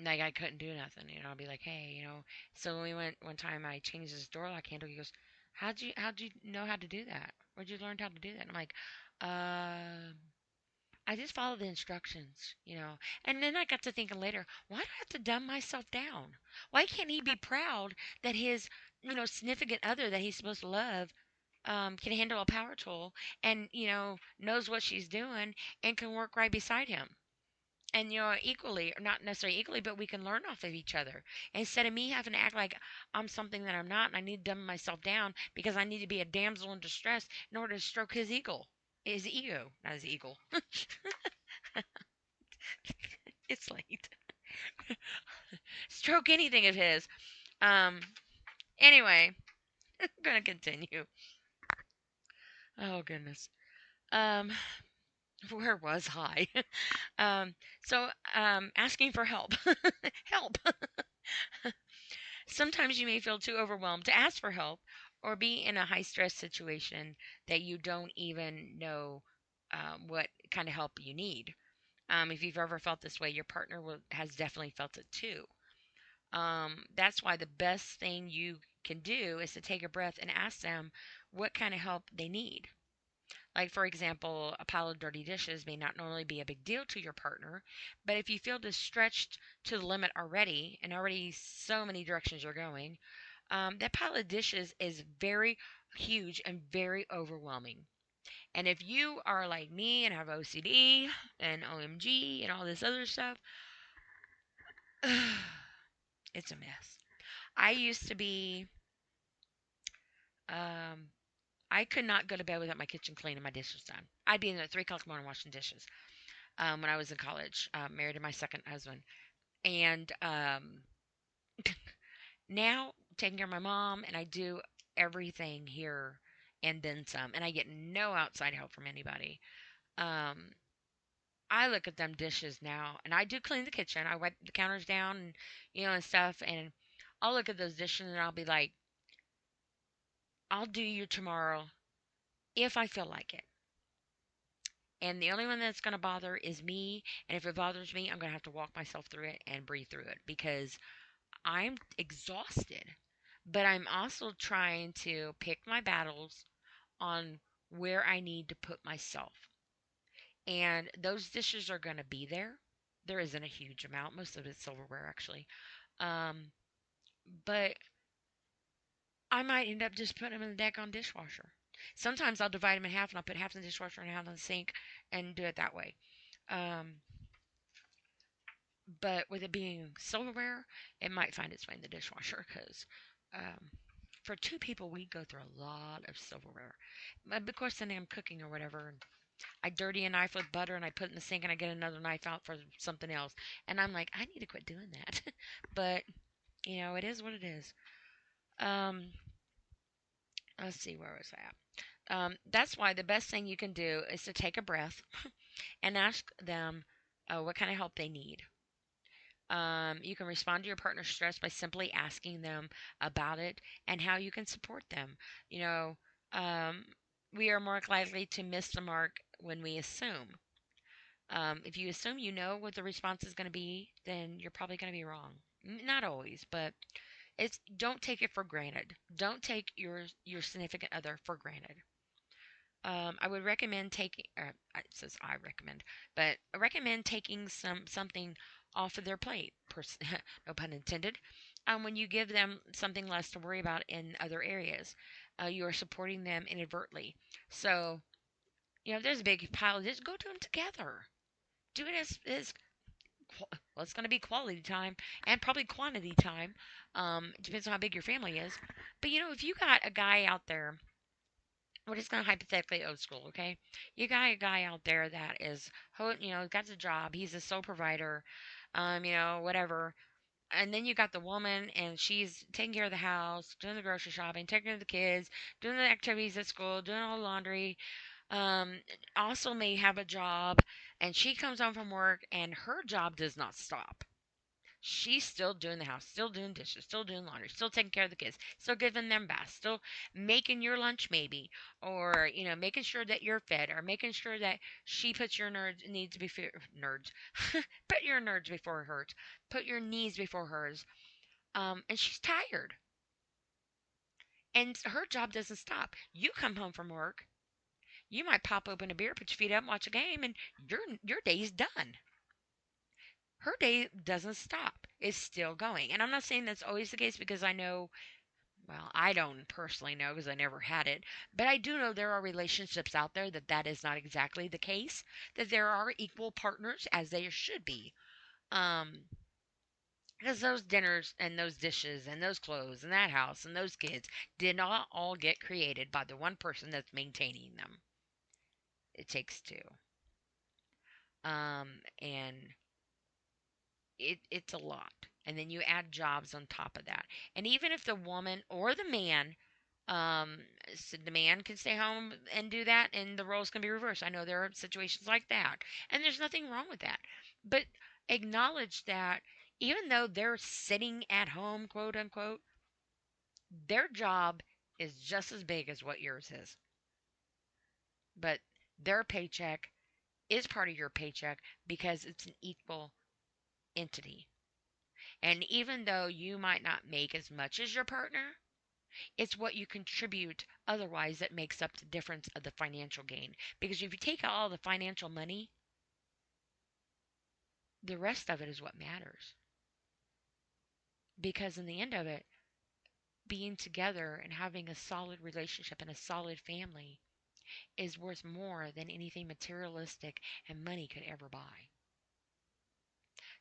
like I couldn't do nothing. I'd be like, hey, So when we went one time, I changed his door lock handle. He goes, how'd you know how to do that? Where'd you learn how to do that? And I'm like, I just follow the instructions. And then I got to thinking later, why do I have to dumb myself down? Why can't he be proud that his, significant other that he's supposed to love, can handle a power tool and, knows what she's doing and can work right beside him? And equally, or not necessarily equally, but we can learn off of each other instead of me having to act like I'm something that I'm not, and I need to dumb myself down because I need to be a damsel in distress in order to stroke his ego, not his eagle. It's late. Stroke anything of his. um anyway, I'm gonna continue. Oh goodness. um where was I? Asking for help. Help. Sometimes you may feel too overwhelmed to ask for help or be in a high stress situation that you don't even know what kind of help you need. If you've ever felt this way, your partner has definitely felt it too. That's why the best thing you can do is to take a breath and ask them what kind of help they need. Like, for example, a pile of dirty dishes may not normally be a big deal to your partner, but if you feel stretched to the limit already, and already so many directions you're going, that pile of dishes is very huge and very overwhelming. And if you are like me and have OCD and OMG and all this other stuff, It's a mess. I used to be, um, I could not go to bed without my kitchen clean and my dishes done. I'd be in there at 3 o'clock in the morning washing dishes when I was in college, married to my second husband. And now, taking care of my mom, and I do everything here and then some, and I get no outside help from anybody. Um, I look at them dishes now, and I do clean the kitchen. I wipe the counters down and and stuff, and I'll look at those dishes and I'll be like, I'll do you tomorrow if I feel like it. And the only one that's going to bother is me. And if it bothers me, I'm going to have to walk myself through it and breathe through it because I'm exhausted. But I'm also trying to pick my battles on where I need to put myself. And those dishes are going to be there. There isn't a huge amount. Most of it's silverware, actually. Um, but I might end up just putting them in the daggone dishwasher. Sometimes I'll divide them in half and I'll put half in the dishwasher and half in the sink and do it that way. Um, but with it being silverware, it might find its way in the dishwasher because for two people, we go through a lot of silverware. Of course, then I'm cooking or whatever, and I dirty a knife with butter and I put it in the sink and I get another knife out for something else. And I'm like, I need to quit doing that. But, it is what it is. Um, let's see, where was I at? That's why the best thing you can do is to take a breath and ask them what kind of help they need. You can respond to your partner's stress by simply asking them about it and how you can support them. You know, um, we are more likely to miss the mark when we assume. If you assume you know what the response is going to be, then you're probably going to be wrong. Not always, but it's don't take it for granted. Don't take your significant other for granted. I would recommend taking. It says I recommend, but I recommend taking something off of their plate. No pun intended. When you give them something less to worry about in other areas, you are supporting them inadvertently. So if there's a big pile, just go do them together. Do it as well. It's going to be quality time and probably quantity time. It depends on how big your family is. But if you got a guy out there, we're just going to hypothetically old school, okay? You got a guy out there that is, got the job. He's a sole provider, whatever. And then you got the woman, and she's taking care of the house, doing the grocery shopping, taking care of the kids, doing the activities at school, doing all the laundry. Um, Also may have a job, and she comes home from work, and her job does not stop. She's still doing the house, still doing dishes, still doing laundry, still taking care of the kids, still giving them baths, still making your lunch maybe, or making sure that you're fed, or making sure that she puts your needs before nerds, put your nerds before hers, put your needs before hers. And she's tired, and her job doesn't stop. You come home from work, you might pop open a beer, put your feet up, and watch a game, and your day's done. Her day doesn't stop. It's still going. And I'm not saying that's always the case because I know, well, I don't personally know because I never had it, but I do know there are relationships out there that is not exactly the case, that there are equal partners as they should be. Um, because those dinners and those dishes and those clothes and that house and those kids did not all get created by the one person that's maintaining them. It takes two. And it's a lot. And then you add jobs on top of that. And even if the woman or the man, so the man can stay home and do that, and the roles can be reversed. I know there are situations like that, and there's nothing wrong with that. But acknowledge that even though they're sitting at home, quote unquote, their job is just as big as what yours is. But their paycheck is part of your paycheck because it's an equal entity. And even though you might not make as much as your partner, it's what you contribute otherwise that makes up the difference of the financial gain. Because if you take out all the financial money, the rest of it is what matters. Because in the end of it, being together and having a solid relationship and a solid family is worth more than anything materialistic and money could ever buy.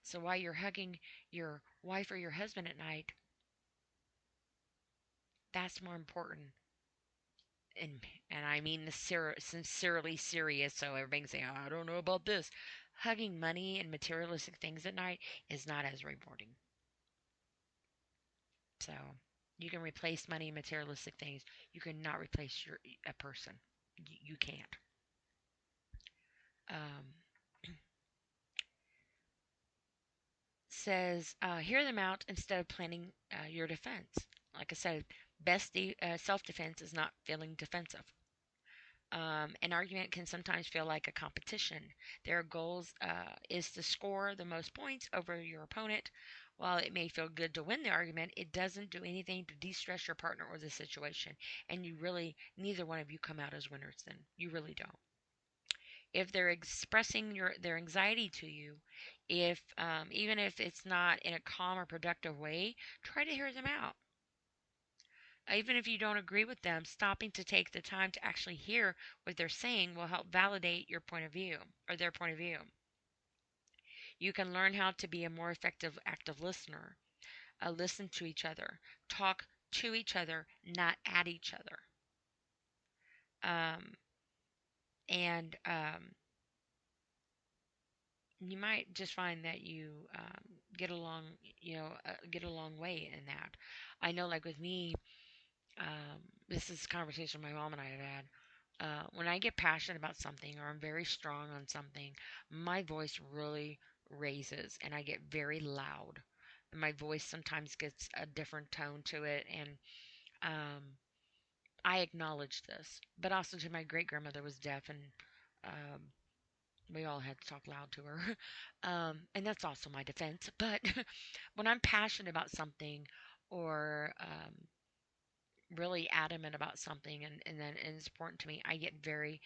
So while you're hugging your wife or your husband at night, that's more important. And I mean this sincerely serious, so everybody can say, oh, I don't know about this. Hugging money and materialistic things at night is not as rewarding. So you can replace money and materialistic things. You cannot replace a person. You can't. Um, says, hear them out instead of planning your defense. Like I said, self defense is not feeling defensive. An argument can sometimes feel like a competition. Their goals is to score the most points over your opponent. While it may feel good to win the argument, it doesn't do anything to de-stress your partner or the situation. And neither one of you come out as winners then. You really don't. If they're expressing their anxiety to you, if even if it's not in a calm or productive way, try to hear them out. Even if you don't agree with them, stopping to take the time to actually hear what they're saying will help validate your point of view or their point of view. You can learn how to be a more effective active listener. Listen to each other, talk to each other, not at each other. Um, and you might just find that you get along, get a long way in that. I know, like with me, this is a conversation my mom and I have had. When I get passionate about something or I'm very strong on something, my voice really raises and I get very loud. And my voice sometimes gets a different tone to it, and um, I acknowledge this. But also, to my great grandmother was deaf, and um, we all had to talk loud to her. And that's also my defense. But when I'm passionate about something or really adamant about something and then it's important to me, I get very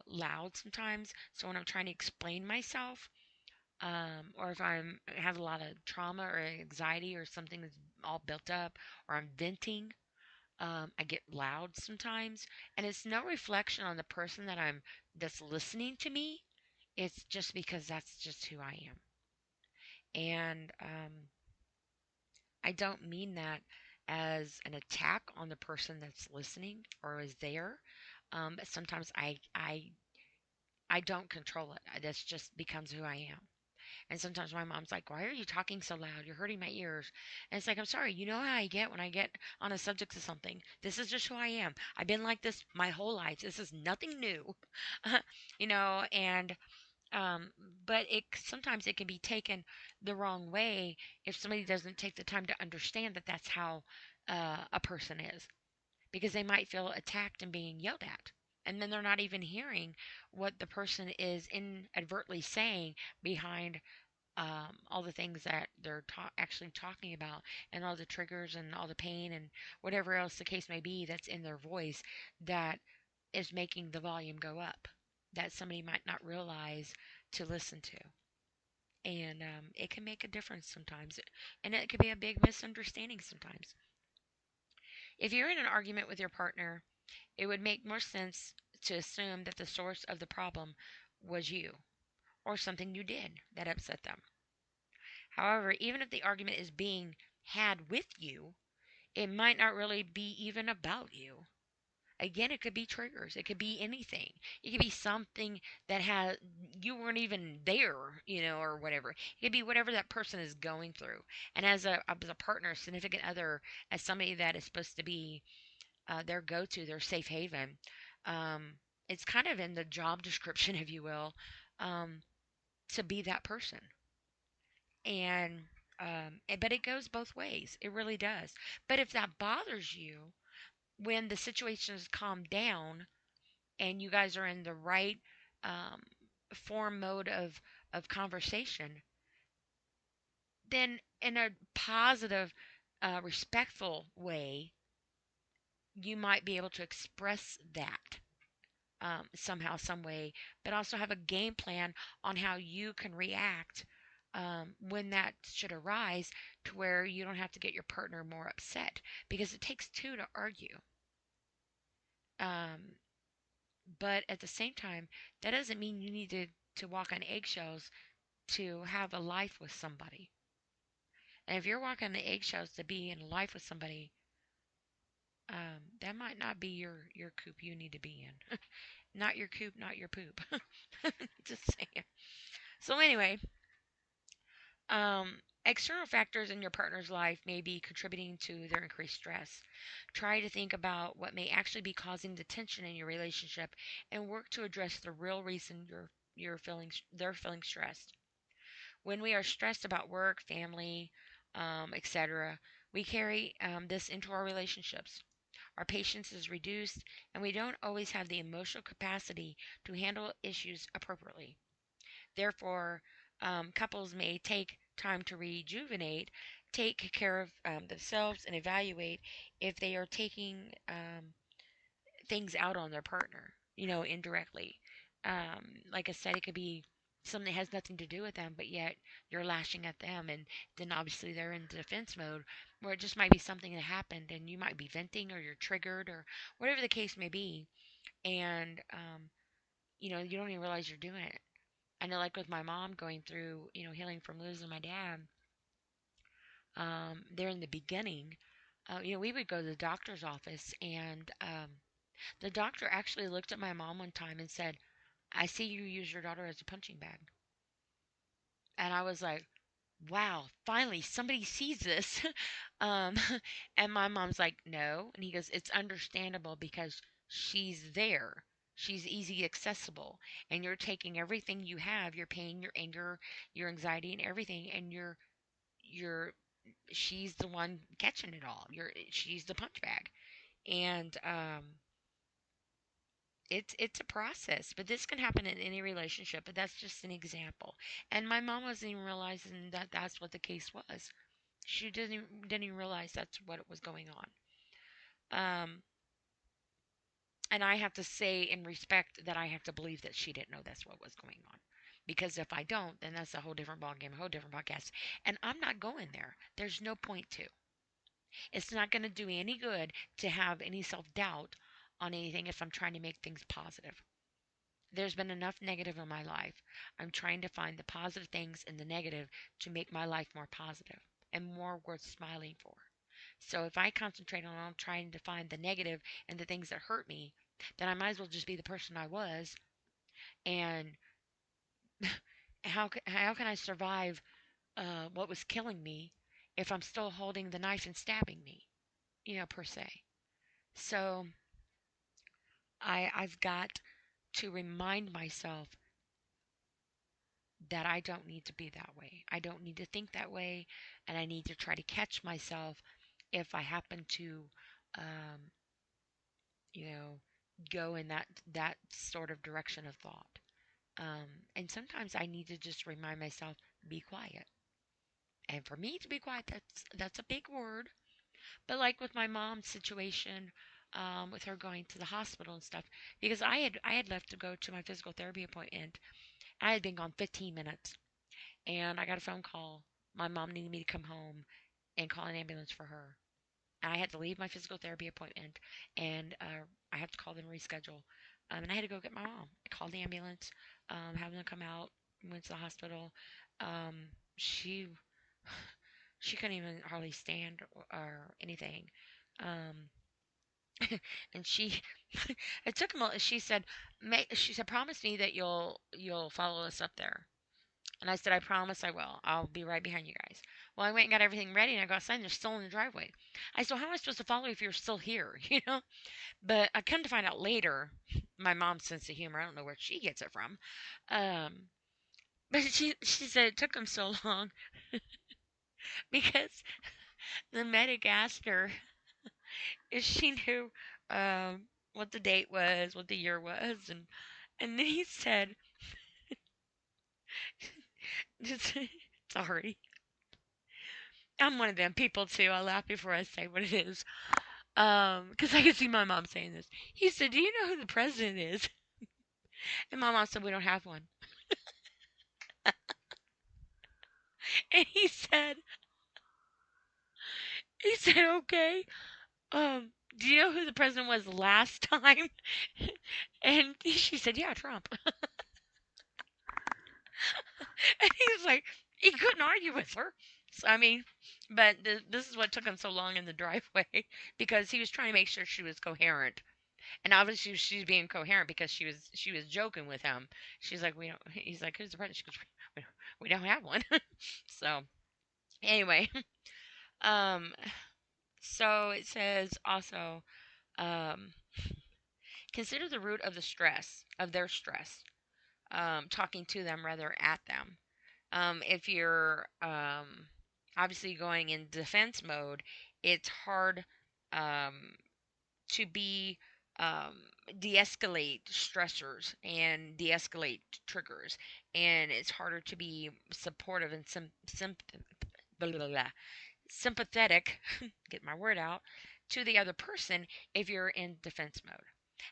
loud sometimes. So when I'm trying to explain myself, or if I'm have a lot of trauma or anxiety or something that's all built up, or I'm venting, I get loud sometimes, and it's no reflection on the person that's listening to me. It's just because that's just who I am, and I don't mean that as an attack on the person that's listening or is there. But sometimes I don't control it. That's just becomes who I am. And sometimes my mom's like, "Why are you talking so loud? You're hurting my ears." And it's like, "I'm sorry. You know how I get when I get on a subject of something. This is just who I am. I've been like this my whole life. This is nothing new." And um, but it sometimes it can be taken the wrong way if somebody doesn't take the time to understand that that's how a person is, because they might feel attacked and being yelled at, and then they're not even hearing what the person is inadvertently saying behind all the things that they're actually talking about, and all the triggers and all the pain and whatever else the case may be that's in their voice that is making the volume go up, that somebody might not realize to listen to. And it can make a difference sometimes. And it can be a big misunderstanding sometimes. If you're in an argument with your partner, it would make more sense to assume that the source of the problem was you or something you did that upset them. However, even if the argument is being had with you, it might not really be even about you. Again, it could be triggers. It could be anything. It could be something that has you weren't even there, or whatever. It could be whatever that person is going through. And as a partner, significant other, as somebody that is supposed to be their go-to, their safe haven, um, it's kind of in the job description, if you will, um, to be that person. And but it goes both ways. It really does. But if that bothers you, when the situation has calmed down and you guys are in the right um, form mode of conversation, then in a positive, respectful way, you might be able to express that somehow, some way, but also have a game plan on how you can react when that should arise, to where you don't have to get your partner more upset, because it takes two to argue. Um, but at the same time, that doesn't mean you need to walk on eggshells to have a life with somebody. And if you're walking the eggshells to be in a life with somebody, that might not be your coop you need to be in. Not your coop, not your poop. Just saying. So anyway, external factors in your partner's life may be contributing to their increased stress. Try to think about what may actually be causing the tension in your relationship and work to address the real reason they're feeling stressed. When we are stressed about work, family, etc., we carry this into our relationships. Our patience is reduced, and we don't always have the emotional capacity to handle issues appropriately. Therefore, couples may take time to rejuvenate, take care of themselves, and evaluate if they are taking things out on their partner, indirectly. Like I said, it could be something that has nothing to do with them, but yet you're lashing at them, and then obviously they're in defense mode, where it just might be something that happened, and you might be venting, or you're triggered, or whatever the case may be, and you don't even realize you're doing it. I know, like with my mom going through, healing from losing my dad, there in the beginning, we would go to the doctor's office, and the doctor actually looked at my mom one time and said, "I see you use your daughter as a punching bag." And I was like, "Wow, finally somebody sees this." um, and my mom's like, "No." And he goes, "It's understandable because she's there. She's easy accessible. And you're taking everything you have, your pain, your anger, your anxiety, and everything, and you're she's the one catching it all. She's the punch bag." And it's a process, but this can happen in any relationship, but that's just an example. And my mom wasn't even realizing that that's what the case was. She didn't even realize that's what was going on. And I have to say in respect that I have to believe that she didn't know that's what was going on. Because if I don't, then that's a whole different ballgame, a whole different podcast. And I'm not going there. There's no point to. It's not going to do me any good to have any self doubt on anything if I'm trying to make things positive. There's been enough negative in my life. I'm trying to find the positive things in the negative to make my life more positive and more worth smiling for. So if I concentrate on trying to find the negative and the things that hurt me, then I might as well just be the person I was. And how can I survive what was killing me if I'm still holding the knife and stabbing me, per se? So I've got to remind myself that I don't need to be that way. I don't need to think that way, and I need to try to catch myself if I happen to, um, you know, go in that sort of direction of thought. And sometimes I need to just remind myself, be quiet. And for me to be quiet, that's a big word. But like with my mom's situation, with her going to the hospital and stuff, because I had left to go to my physical therapy appointment. I had been gone 15 minutes, and I got a phone call. My mom needed me to come home and call an ambulance for her. I had to leave my physical therapy appointment, and I had to call them reschedule. And I had to go get my mom. I called the ambulance, have them come out. Went to the hospital. Um, she she couldn't even hardly stand or anything. Um, and she it took him. She said, "Promise me that you'll follow us up there." And I said, "I promise I will. I'll be right behind you guys." Well, I went and got everything ready, and I got outside, and they're still in the driveway. I said, "How am I supposed to follow you if you're still here?" But I come to find out later, my mom's sense of humor, I don't know where she gets it from. Um, but she said it took them so long because the medic asked her if she knew what the date was, what the year was, and then he said, "Sorry, I'm one of them people too. I laugh before I say what it is." Because I can see my mom saying this. He said, "Do you know who the president is?" And my mom said, "We don't have one." And he said, "Okay. Do you know who the president was last time?" And she said, "Yeah, Trump." And he was like, he couldn't argue with her. So, I mean, but this is what took him so long in the driveway because he was trying to make sure she was coherent. And obviously she's being coherent because she was joking with him. She's like, we don't. He's like, who's the president? She goes, we don't have one. So anyway, um, so it says also, um, consider the root of the stress of their stress. Talking to them rather at them. If you're obviously going in defense mode, it's hard um, to be um, de-escalate stressors and de-escalate triggers, and it's harder to be supportive and blah, blah, blah, sympathetic, get my word out, to the other person if you're in defense mode.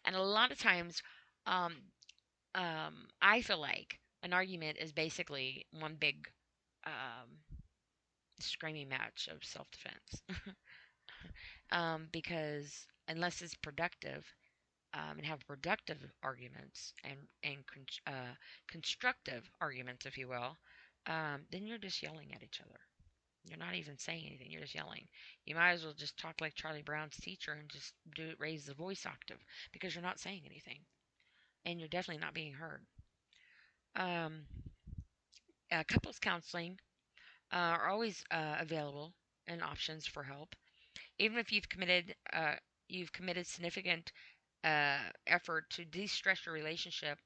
And a lot of times, um, I feel like an argument is basically one big screaming match of self-defense. Because unless it's productive, and have productive arguments and constructive arguments, if you will, then you're just yelling at each other. You're not even saying anything. You're just yelling. You might as well just talk like Charlie Brown's teacher and just raise the voice octave because you're not saying anything and you're definitely not being heard. Um, couples counseling are always available and options for help, even if you've committed significant effort to de-stress your relationship.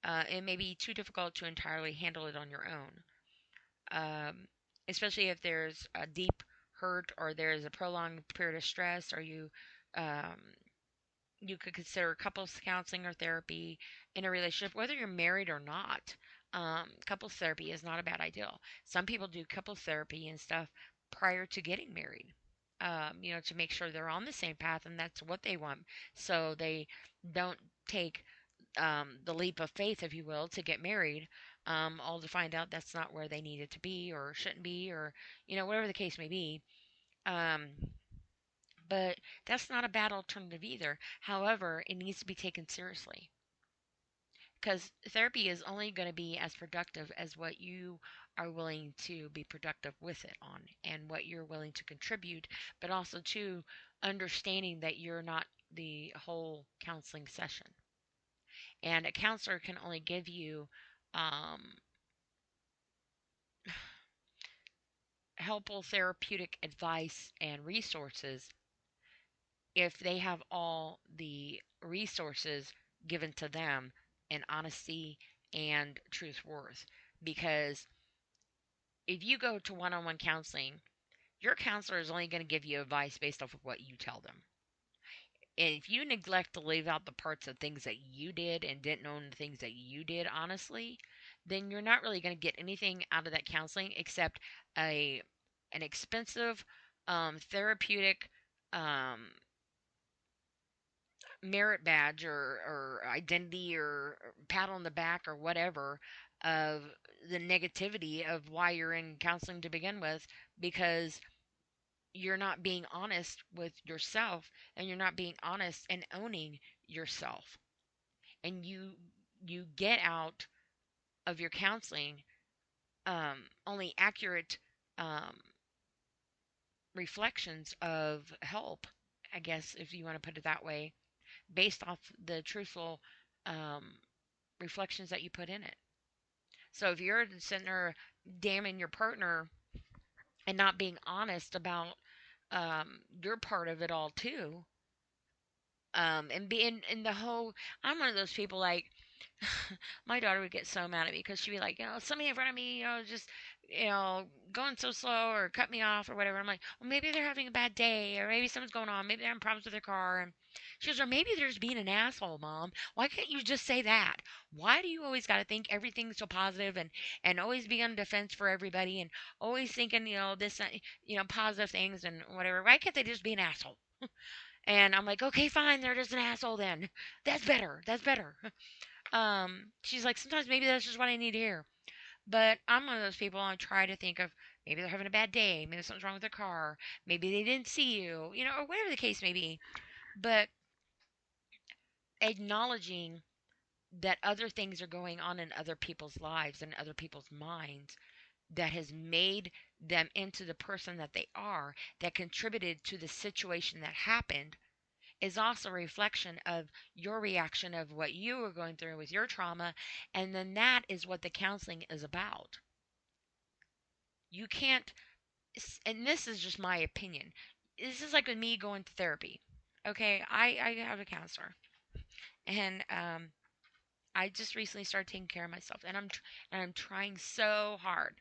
It may be too difficult to entirely handle it on your own, um, especially if there's a deep hurt or there's a prolonged period of stress, or um, you could consider couples counseling or therapy in a relationship, whether you're married or not. Couples therapy is not a bad idea. Some people do couples therapy and stuff prior to getting married, to make sure they're on the same path and that's what they want. So they don't take the leap of faith, if you will, to get married, all to find out that's not where they needed to be or shouldn't be, or whatever the case may be. Um, but that's not a bad alternative either. However, it needs to be taken seriously because therapy is only going to be as productive as what you are willing to be productive with it on and what you're willing to contribute, but also to understanding that you're not the whole counseling session. And a counselor can only give you um, helpful therapeutic advice and resources if they have all the resources given to them in honesty and truth worth. Because if you go to one on one counseling, your counselor is only going to give you advice based off of what you tell them. And if you neglect to leave out the parts of things that you did and didn't own the things that you did honestly, then you're not really going to get anything out of that counseling except a an expensive therapeutic um, merit badge or identity or pat on the back or whatever of the negativity of why you're in counseling to begin with, because you're not being honest with yourself and you're not being honest and owning yourself, and you get out of your counseling only accurate um, reflections of help, I guess, if you want to put it that way, based off the truthful um, reflections that you put in it. So if you're sitting there damning your partner and not being honest about your part of it all too, and being in the whole, I'm one of those people like, my daughter would get so mad at me because she'd be like, somebody in front of me, just, going so slow or cut me off or whatever. I'm like, well, maybe they're having a bad day or maybe something's going on. Maybe they're having problems with their car. And she goes, or maybe they're just being an asshole, Mom. Why can't you just say that? Why do you always got to think everything's so positive and always be on defense for everybody and always thinking, this, positive things and whatever? Why can't they just be an asshole? And I'm like, okay, fine, they're just an asshole then. That's better. That's better. She's like, sometimes maybe that's just what I need to hear. But I'm one of those people, I try to think of maybe they're having a bad day, maybe something's wrong with their car, maybe they didn't see you, or whatever the case may be. But acknowledging that other things are going on in other people's lives and other people's minds that has made them into the person that they are, that contributed to the situation that happened, is also a reflection of your reaction of what you were going through with your trauma. And then that is what the counseling is about. You can't, and this is just my opinion. This is like with me going to therapy. Okay, I have a counselor, and I just recently started taking care of myself, and I'm trying so hard.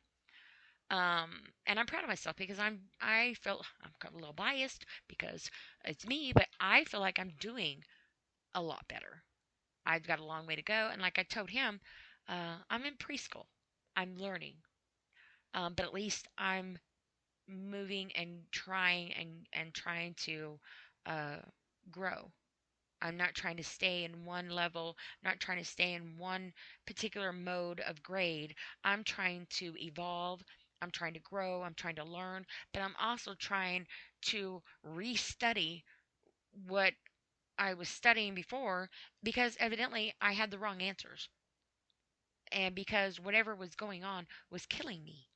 And I'm proud of myself because I feel I'm a little biased because it's me, but I feel like I'm doing a lot better. I've got a long way to go, and like I told him, I'm in preschool. I'm learning, but at least I'm moving and trying to uh, grow. I'm not trying to stay in one level, not trying to stay in one particular mode of grade. I'm trying to evolve. I'm trying to grow. I'm trying to learn, but I'm also trying to restudy what I was studying before because evidently I had the wrong answers. And because whatever was going on was killing me.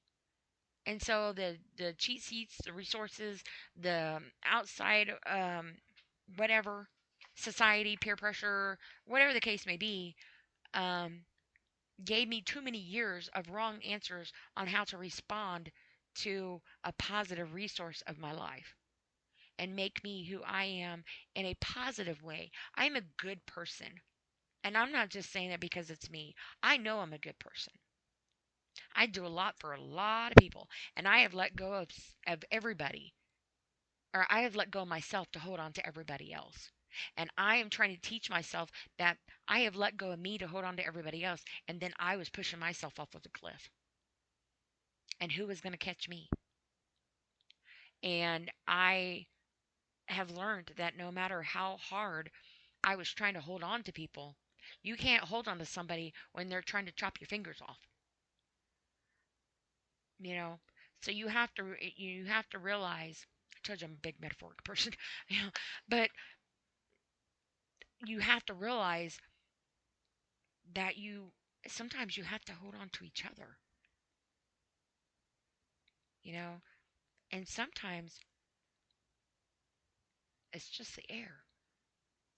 And so the cheat sheets, the resources, the outside whatever society, peer pressure, whatever the case may be, um, gave me too many years of wrong answers on how to respond to a positive resource of my life and make me who I am in a positive way. I'm a good person. And I'm not just saying that because it's me. I know I'm a good person. I do a lot for a lot of people, and I have let go of everybody, or I have let go of myself to hold on to everybody else. And I am trying to teach myself that I have let go of me to hold on to everybody else, and then I was pushing myself off of the cliff. And who was going to catch me? And I have learned that no matter how hard I was trying to hold on to people, you can't hold on to somebody when they're trying to chop your fingers off. you know so you have to realize, I told you I'm a big metaphoric person, but you have to realize that you sometimes you have to hold on to each other, you know and sometimes it's just the air.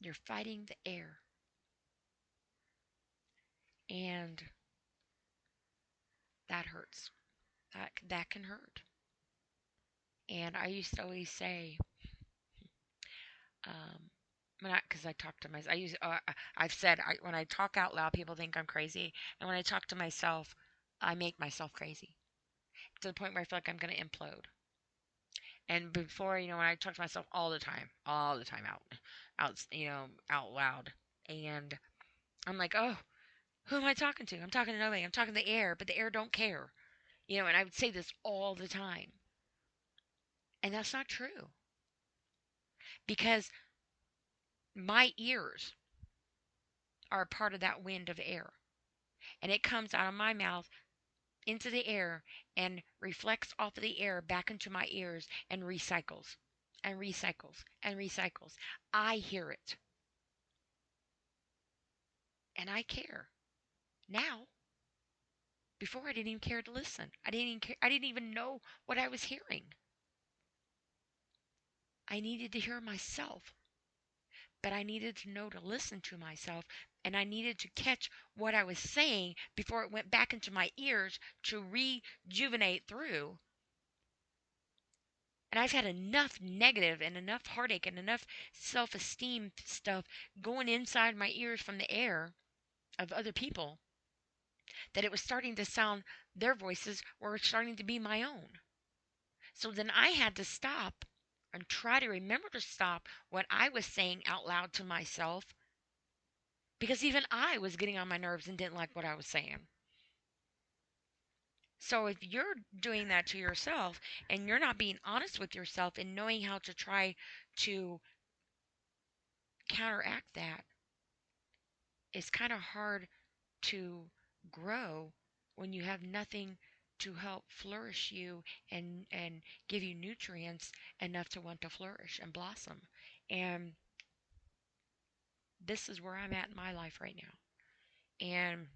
You're fighting the air, and that hurts. That can hurt. And I used to always say, um because I talk to myself, I've said, when I talk out loud, people think I'm crazy, and when I talk to myself, I make myself crazy to the point where I feel like I'm going to implode. And before, when I talk to myself all the time out loud, and I'm like, oh, who am I talking to? I'm talking to nobody. I'm talking to the air, but the air don't care. And I would say this all the time, and that's not true because my ears are a part of that wind of air, and it comes out of my mouth into the air and reflects off of the air back into my ears and recycles and recycles and recycles. I hear it and I care now. Before, I didn't even care to listen. I didn't even care. I didn't even know what I was hearing. I needed to hear myself, but I needed to know to listen to myself, and I needed to catch what I was saying before it went back into my ears to rejuvenate through. And I've had enough negative and enough heartache and enough self esteem stuff going inside my ears from the air of other people that it was starting to sound, their voices were starting to be my own. So then I had to stop and try to remember to stop what I was saying out loud to myself because even I was getting on my nerves and didn't like what I was saying. So if you're doing that to yourself and you're not being honest with yourself and knowing how to try to counteract that, it's kind of hard to grow when you have nothing to help flourish you and give you nutrients enough to want to flourish and blossom. And this is where I'm at in my life right now. And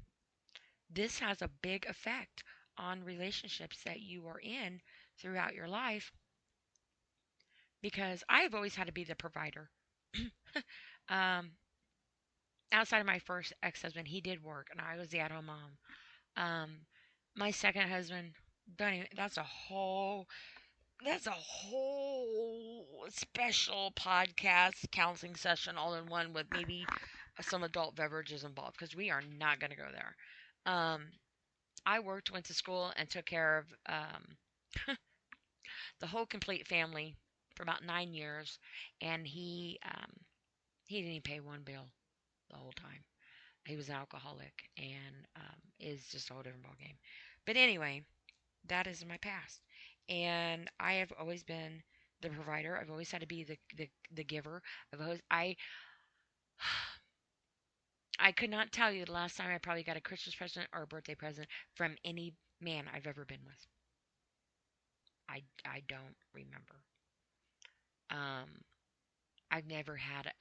this has a big effect on relationships that you are in throughout your life because I've always had to be the provider. um, Outside of my first ex husband, he did work and I was the at home mom. Um, my second husband, don't even, that's a whole special podcast counseling session all in one with maybe some adult beverages involved because we are not going to go there. Um, I worked, went to school, and took care of the whole complete family for about 9 years, and he didn't even pay one bill the whole time. He was an alcoholic, and is just a whole different ballgame. But anyway, that is my past, and I have always been the provider. I've always had to be the giver. I could not tell you the last time I probably got a Christmas present or a birthday present from any man I've ever been with. I don't remember. Um, I've never had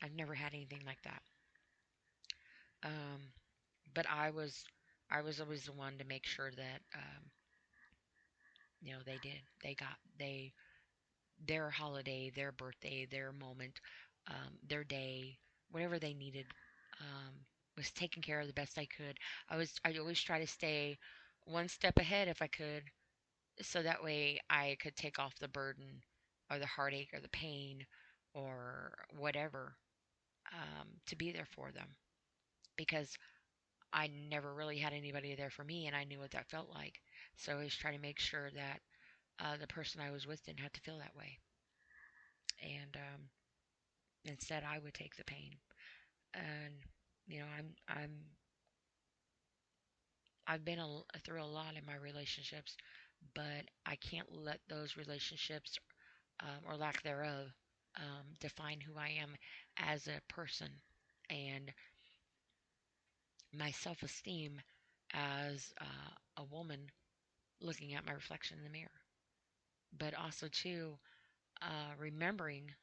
I've never had anything like that. Um, but I was always the one to make sure that they did. They their holiday, their birthday, their moment, their day, whatever they needed, um, was taken care of the best I could. I always try to stay one step ahead if I could, so that way I could take off the burden or the heartache or the pain or whatever, to be there for them because I never really had anybody there for me and I knew what that felt like. So I always try to make sure that the person I was with didn't have to feel that way. And instead, I would take the pain. And I've been through a lot in my relationships, but I can't let those relationships or lack thereof define who I am as a person and my self-esteem as a woman looking at my reflection in the mirror. But also too, remembering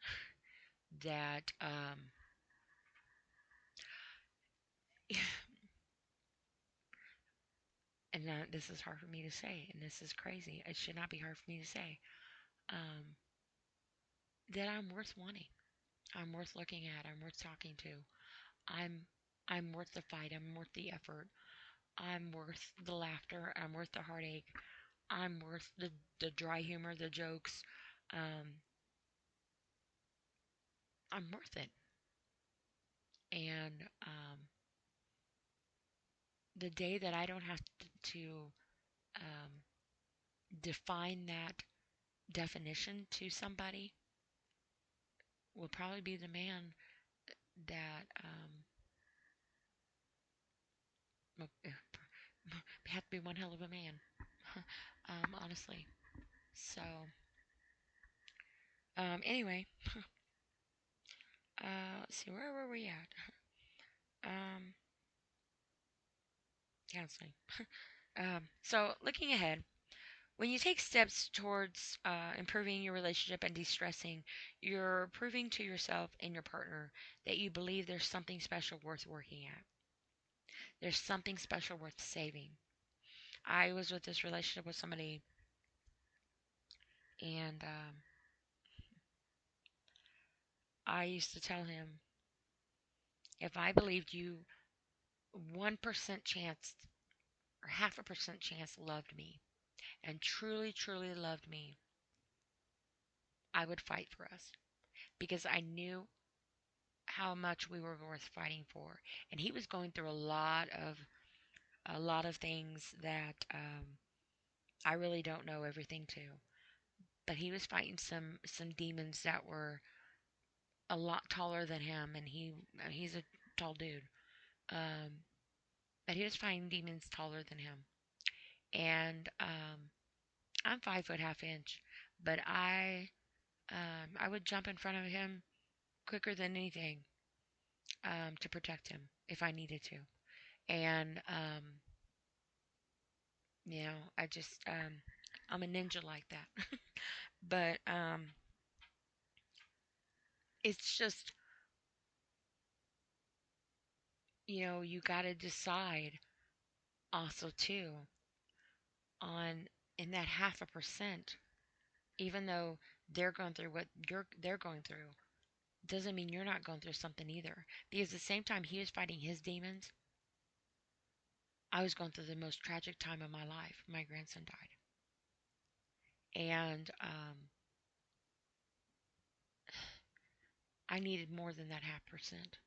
that and this is hard for me to say, and this is crazy. It should not be hard for me to say um, that I'm worth wanting. I'm worth looking at. I'm worth talking to. I'm I'm worth the fight. I'm worth the effort. I'm worth the laughter. I'm worth the heartache. I'm worth the dry humor, the jokes. Um, I'm worth it. And the day that I don't have to um, define that definition to somebody will probably be the man that have to be one hell of a man, honestly. So, anyway, let's see, where were we at? Um, counseling. So looking ahead, when you take steps towards improving your relationship and de-stressing, you're proving to yourself and your partner that you believe there's something special worth working at. There's something special worth saving. I was with this relationship with somebody, and I used to tell him if I believed you 1% chance or half a percent chance loved me and truly, truly loved me, I would fight for us because I knew how much we were worth fighting for. And he was going through a lot of things that I really don't know everything to. But he was fighting some demons that were a lot taller than him, and he's a tall dude. Um, but he was fighting demons taller than him, and I'm 5 foot half inch, but I would jump in front of him quicker than anything to protect him if I needed to. And I just I'm a ninja like that. But it's just You got to decide also too on in that 0.5%, even though they're going through what they're going through, doesn't mean you're not going through something either. Because at the same time he was fighting his demons, I was going through the most tragic time of my life. My grandson died. And I needed more than that 0.5%.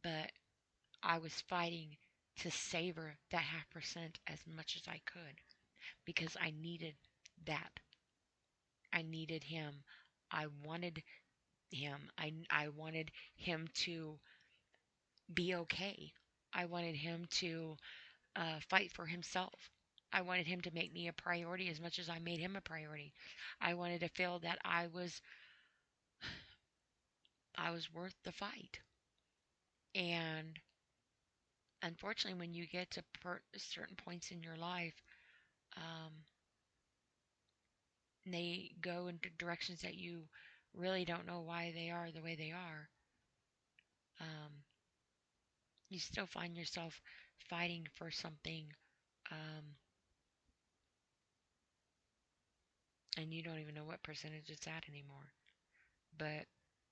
But I was fighting to savor that 0.5% as much as I could because I needed that. I needed him. I wanted him. I wanted him to be okay. I wanted him to fight for himself. I wanted him to make me a priority as much as I made him a priority. I wanted to feel that I was worth the fight. And unfortunately, when you get to certain points in your life, um, they go into directions that you really don't know why they are the way they are. Um, you still find yourself fighting for something, um, and you don't even know what percentage it's at anymore. But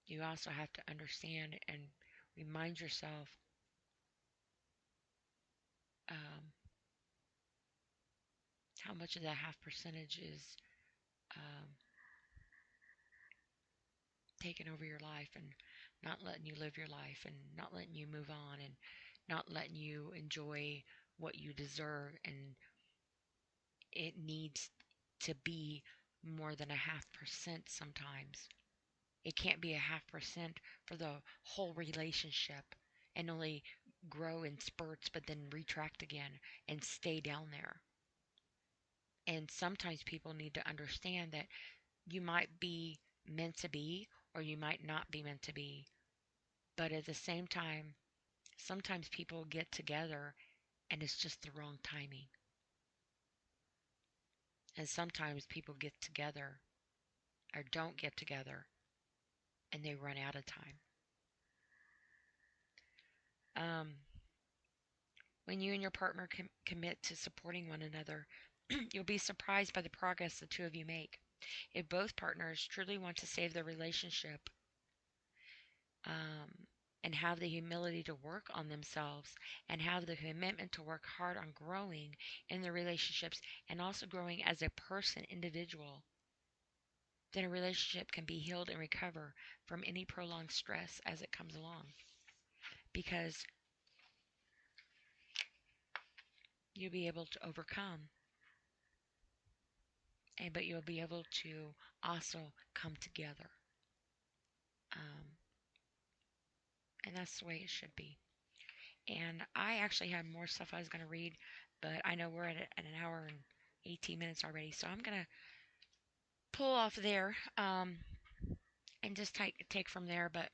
you also have to understand and remind yourself um, how much of that half percentage is um, taking over your life and not letting you live your life and not letting you move on and not letting you enjoy what you deserve. And it needs to be more than a 0.5% sometimes. It can't be a 0.5% for the whole relationship and only grow in spurts but then retract again and stay down there. And sometimes people need to understand that you might be meant to be or you might not be meant to be. But at the same time, sometimes people get together and it's just the wrong timing. And sometimes people get together or don't get together and they run out of time. Um, when you and your partner commit to supporting one another, you'll be surprised by the progress the two of you make. If both partners truly want to save their relationship um, and have the humility to work on themselves and have the commitment to work hard on growing in their relationships and also growing as a person, individual, then a relationship can be healed and recover from any prolonged stress as it comes along. Because you'll be able to overcome, but you'll be able to also come together. Um, and that's the way it should be. And I actually had more stuff I was going to read, but I know we're at an hour and 18 minutes already, so I'm going to pull off there and just take from there. But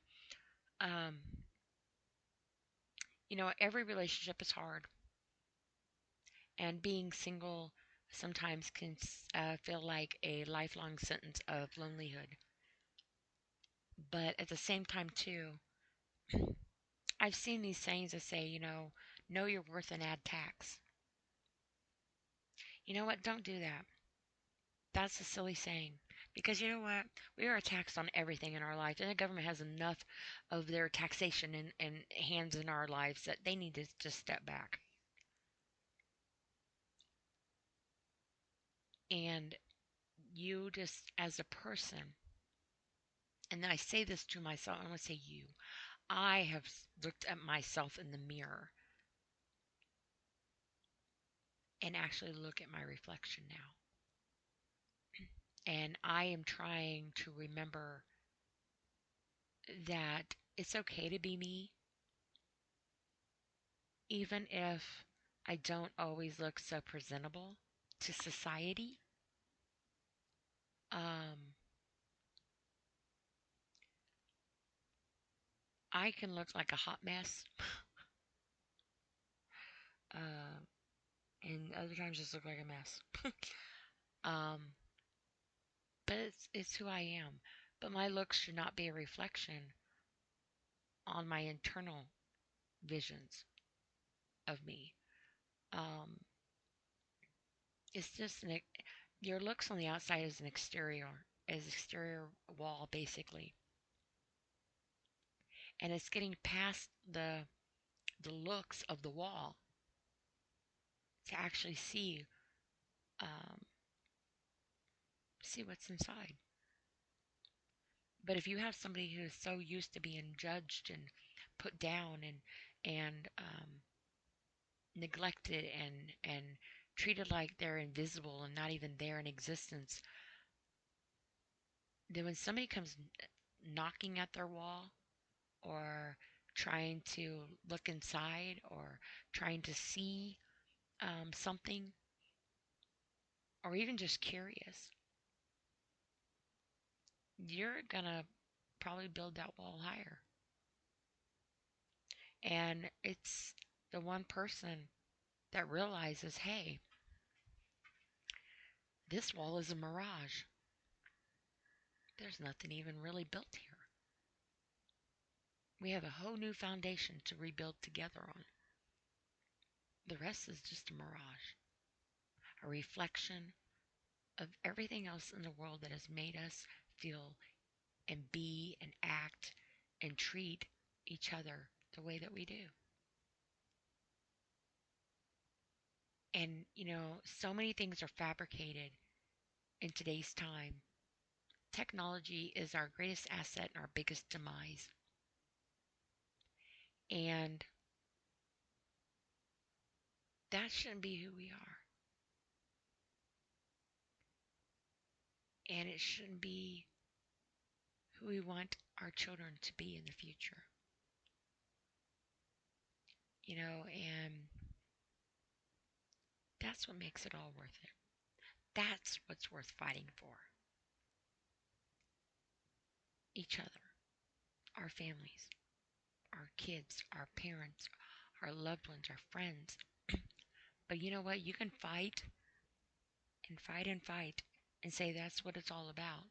um, every relationship is hard, and being single sometimes can feel like a lifelong sentence of lonelyhood. But at the same time, too, I've seen these sayings that say, know your worth and add tax. You know what? Don't do that. That's a silly saying. Because you know what? We are taxed on everything in our life, and the government has enough of their taxation and hands in our lives that they need to just step back. And you just, as a person, and I say this to myself, I want to say you, I have looked at myself in the mirror and actually look at my reflection now. And I am trying to remember that it's okay to be me, even if I don't always look so presentable to society. Um, I can look like a hot mess, uh, and other times just look like a mess. um, but it's who I am. But my looks should not be a reflection on my internal visions of me. Um, it's just your looks on the outside is as exterior wall basically, and it's getting past the looks of the wall to actually um, see what's inside. But if you have somebody who is so used to being judged and put down and neglected and treated like they're invisible and not even there in existence, then when somebody comes knocking at their wall or trying to look inside or trying to see something or even just curious, you're gonna probably build that wall higher. And it's the one person that realizes, hey, this wall is a mirage. There's nothing even really built here. We have a whole new foundation to rebuild together on. The rest is just a mirage, a reflection of everything else in the world that has made us feel and be and act and treat each other the way that we do. And, so many things are fabricated in today's time. Technology is our greatest asset and our biggest demise. And that shouldn't be who we are. And it shouldn't be who we want our children to be in the future. And that's what makes it all worth it. That's what's worth fighting for. Each other, our families, our kids, our parents, our loved ones, our friends. But you know what? You can fight and fight and fight and say that's what it's all about.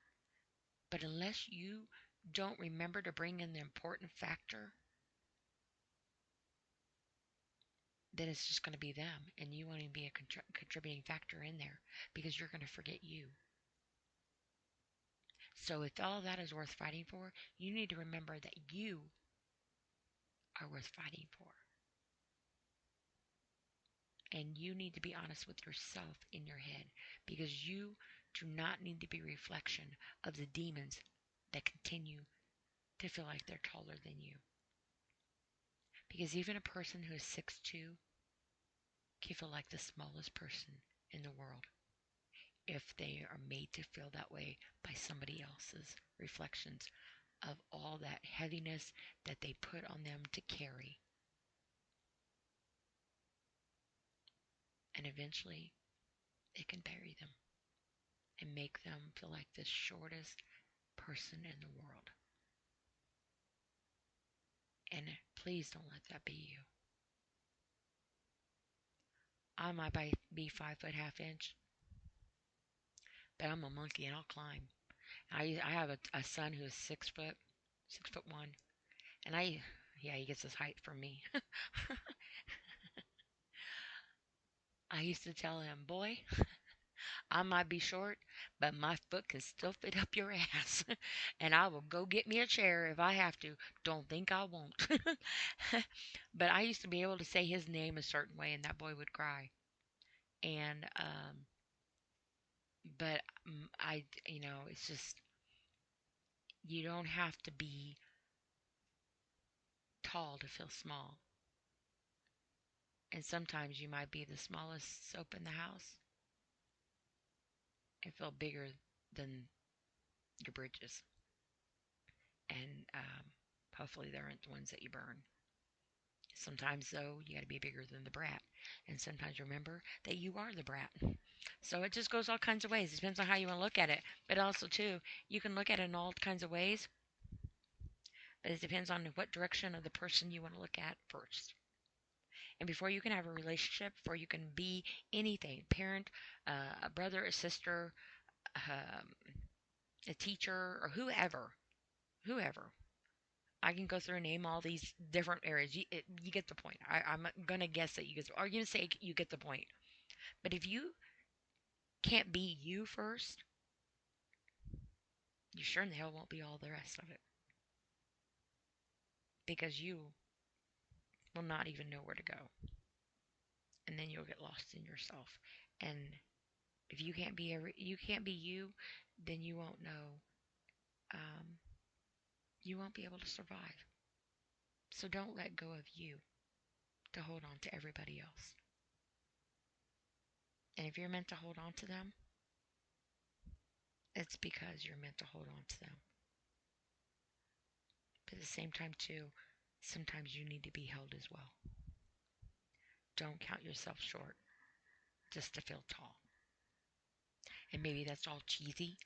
But unless you don't remember to bring in the important factor, then it's just going to be them. And you won't even be a contributing factor in there because you're going to forget you. So if all that is worth fighting for, you need to remember that you are worth fighting for. And you need to be honest with yourself in your head because you do not need to be a reflection of the demons that continue to feel like they're taller than you. Because even a person who is 6'2" can feel like the smallest person in the world if they are made to feel that way by somebody else's reflections of all that heaviness that they put on them to carry. And eventually, it can bury them and make them feel like the shortest person in the world. And please don't let that be you. I might be 5 foot half inch, but I'm a monkey and I'll climb. I have a son who is 6 foot, 6'1", and yeah, he gets his height from me. I used to tell him, boy, I might be short, but my foot can still fit up your ass. And I will go get me a chair if I have to. Don't think I won't. But I used to be able to say his name a certain way, and that boy would cry. And, but it's just, you don't have to be tall to feel small. And sometimes you might be the smallest soap in the house and feel bigger than your bridges. And hopefully they aren't the ones that you burn. Sometimes, though, you got to be bigger than the brat. And sometimes remember that you are the brat. So it just goes all kinds of ways. It depends on how you want to look at it. But also, too, you can look at it in all kinds of ways. But it depends on what direction of the person you want to look at first. And before you can have a relationship, before you can be anything, parent, a brother, a sister, um, a teacher, or whoever, I can go through and name all these different areas. You get the point. I'm gonna guess that you get. Or you gonna say you get the point. But if you can't be you first, you sure in the hell won't be all the rest of it, because you will not even know where to go, and then you'll get lost in yourself. And if you can't be you, then you won't know. Um, you won't be able to survive. So don't let go of you to hold on to everybody else. And if you're meant to hold on to them, it's because you're meant to hold on to them. But at the same time, too, sometimes you need to be held as well. Don't count yourself short just to feel tall. And maybe that's all cheesy,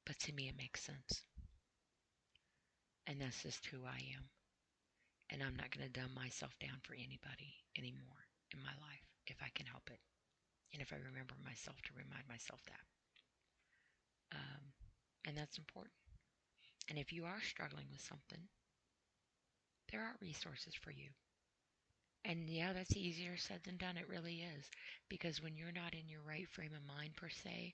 but to me it makes sense. And that's just who I am. And I'm not going to dumb myself down for anybody anymore in my life if I can help it. And if I remember myself to remind myself that. And that's important. And if you are struggling with something, there are resources for you. And yeah, that's easier said than done. It really is. Because when you're not in your right frame of mind, per se,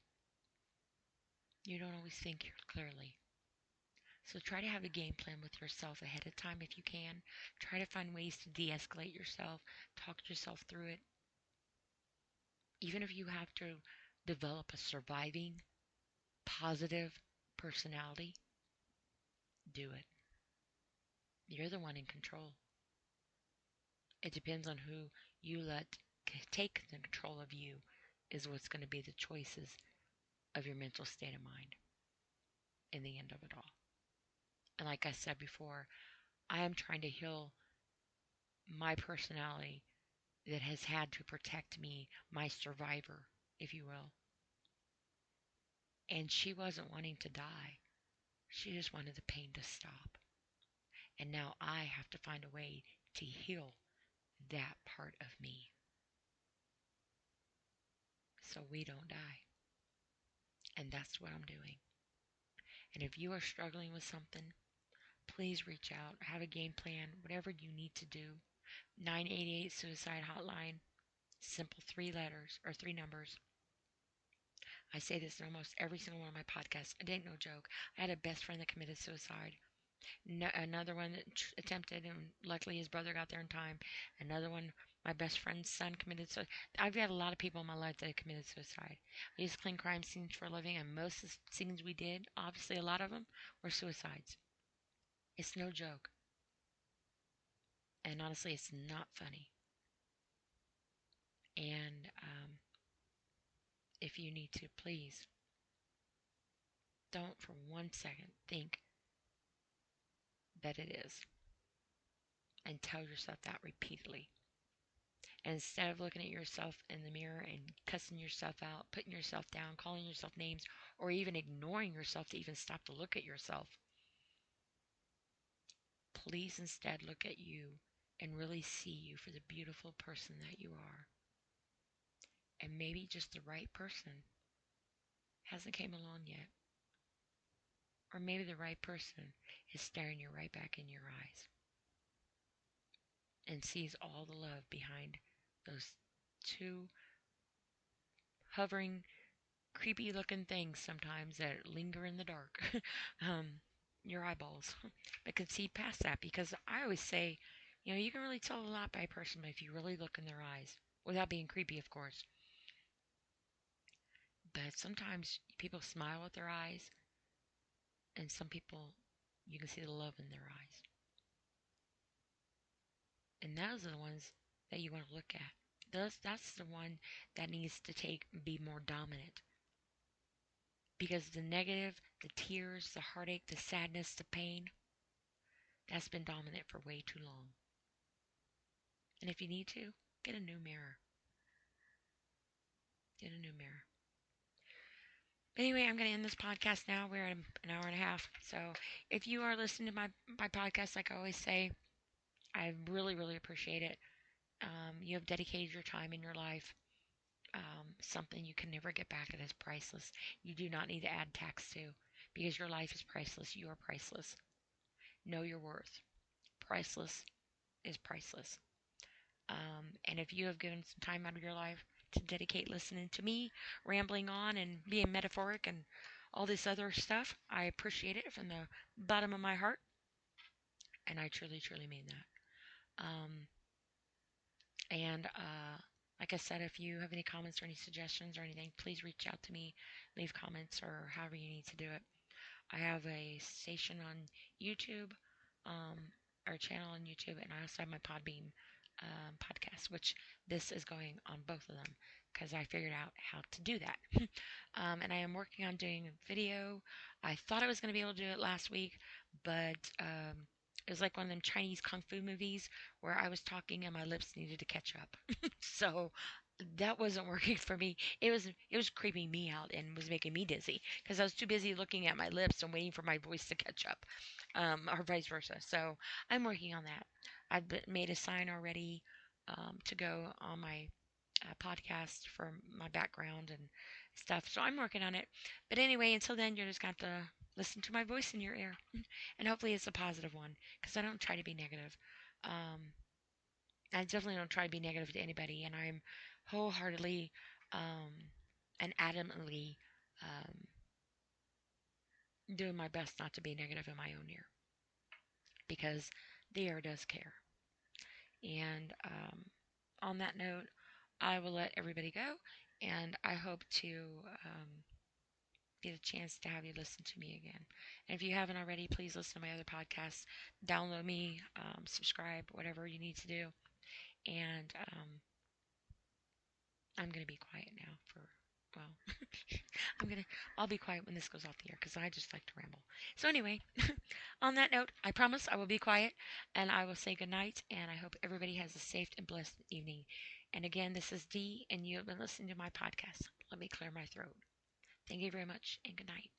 you don't always think clearly. So try to have a game plan with yourself ahead of time if you can. Try to find ways to de escalate yourself, talk yourself through it. Even if you have to develop a surviving, positive personality, do it. You're the one in control. It depends on who you let take the control of you, is what's going to be the choices of your mental state of mind in the end of it all. And like I said before, I am trying to heal my personality that has had to protect me, my survivor, if you will. And she wasn't wanting to die. She just wanted the pain to stop. And now I have to find a way to heal that part of me so we don't die. And that's what I'm doing. And if you are struggling with something, please reach out, have a game plan, whatever you need to do. 988 Suicide Hotline, simple 3 letters or 3 numbers. I say this in almost every single one of my podcasts. It ain't no joke. I had a best friend that committed suicide. No, another one that attempted, and luckily his brother got there in time. Another one, my best friend's son committed suicide. I've had a lot of people in my life that have committed suicide. I used to clean crime scenes for a living, and most of the scenes we did, obviously a lot of them, were suicides. It's no joke. And honestly, it's not funny. And if you need to, please don't for 1 second think that it is. And tell yourself that repeatedly. And instead of looking at yourself in the mirror and cussing yourself out, putting yourself down, calling yourself names, or even ignoring yourself to even stop to look at yourself, please instead look at you and really see you for the beautiful person that you are. And maybe just the right person hasn't came along yet. Or maybe the right person is staring you right back in your eyes and sees all the love behind those two hovering, creepy looking things sometimes that linger in the dark. um, your eyeballs. But can see past that, because I always say, you can really tell a lot by a person if you really look in their eyes. Without being creepy, of course. But sometimes people smile with their eyes, and some people, you can see the love in their eyes. And those are the ones that you want to look at. That's the one that needs to be more dominant. Because the negative, the tears, the heartache, the sadness, the pain, that's been dominant for way too long. And if you need to, get a new mirror. Get a new mirror. Anyway, I'm going to end this podcast now. We're at an hour and a half. So if you are listening to my podcast, like I always say, I really, really appreciate it. You have dedicated your time in your life. Something you can never get back. It is priceless. You do not need to add tax to, because your life is priceless. You are priceless. Know your worth. Priceless is priceless. And if you have given some time out of your life to dedicate listening to me rambling on and being metaphoric and all this other stuff, I appreciate it from the bottom of my heart. And I truly, truly mean that. And like I said, if you have any comments or any suggestions or anything, please reach out to me, leave comments, or however you need to do it. I have a station on YouTube, um, or a channel on YouTube, and I also have my Podbean podcast, which this is going on both of them because I figured out how to do that. And I am working on doing a video. I thought I was going to be able to do it last week, but it was like one of them Chinese kung fu movies where I was talking and my lips needed to catch up. So that wasn't working for me. It was creeping me out and was making me dizzy because I was too busy looking at my lips and waiting for my voice to catch up, or vice versa. So I'm working on that. I've made a sign already to go on my podcast for my background and stuff. So I'm working on it. But anyway, until then, you're just going to have to listen to my voice in your ear. And hopefully it's a positive one because I don't try to be negative. Um, I definitely don't try to be negative to anybody. And I'm wholeheartedly and adamantly doing my best not to be negative in my own ear because the air does care. And on that note, I will let everybody go, and I hope to get a chance to have you listen to me again. And if you haven't already, please listen to my other podcasts. Download me, subscribe, whatever you need to do. And I'm gonna be quiet now for well, I'll be quiet when this goes off the air because I just like to ramble. So anyway, on that note, I promise I will be quiet and I will say goodnight and I hope everybody has a safe and blessed evening. And again, this is Dee and you have been listening to my podcast. Let me clear my throat. Thank you very much and good night.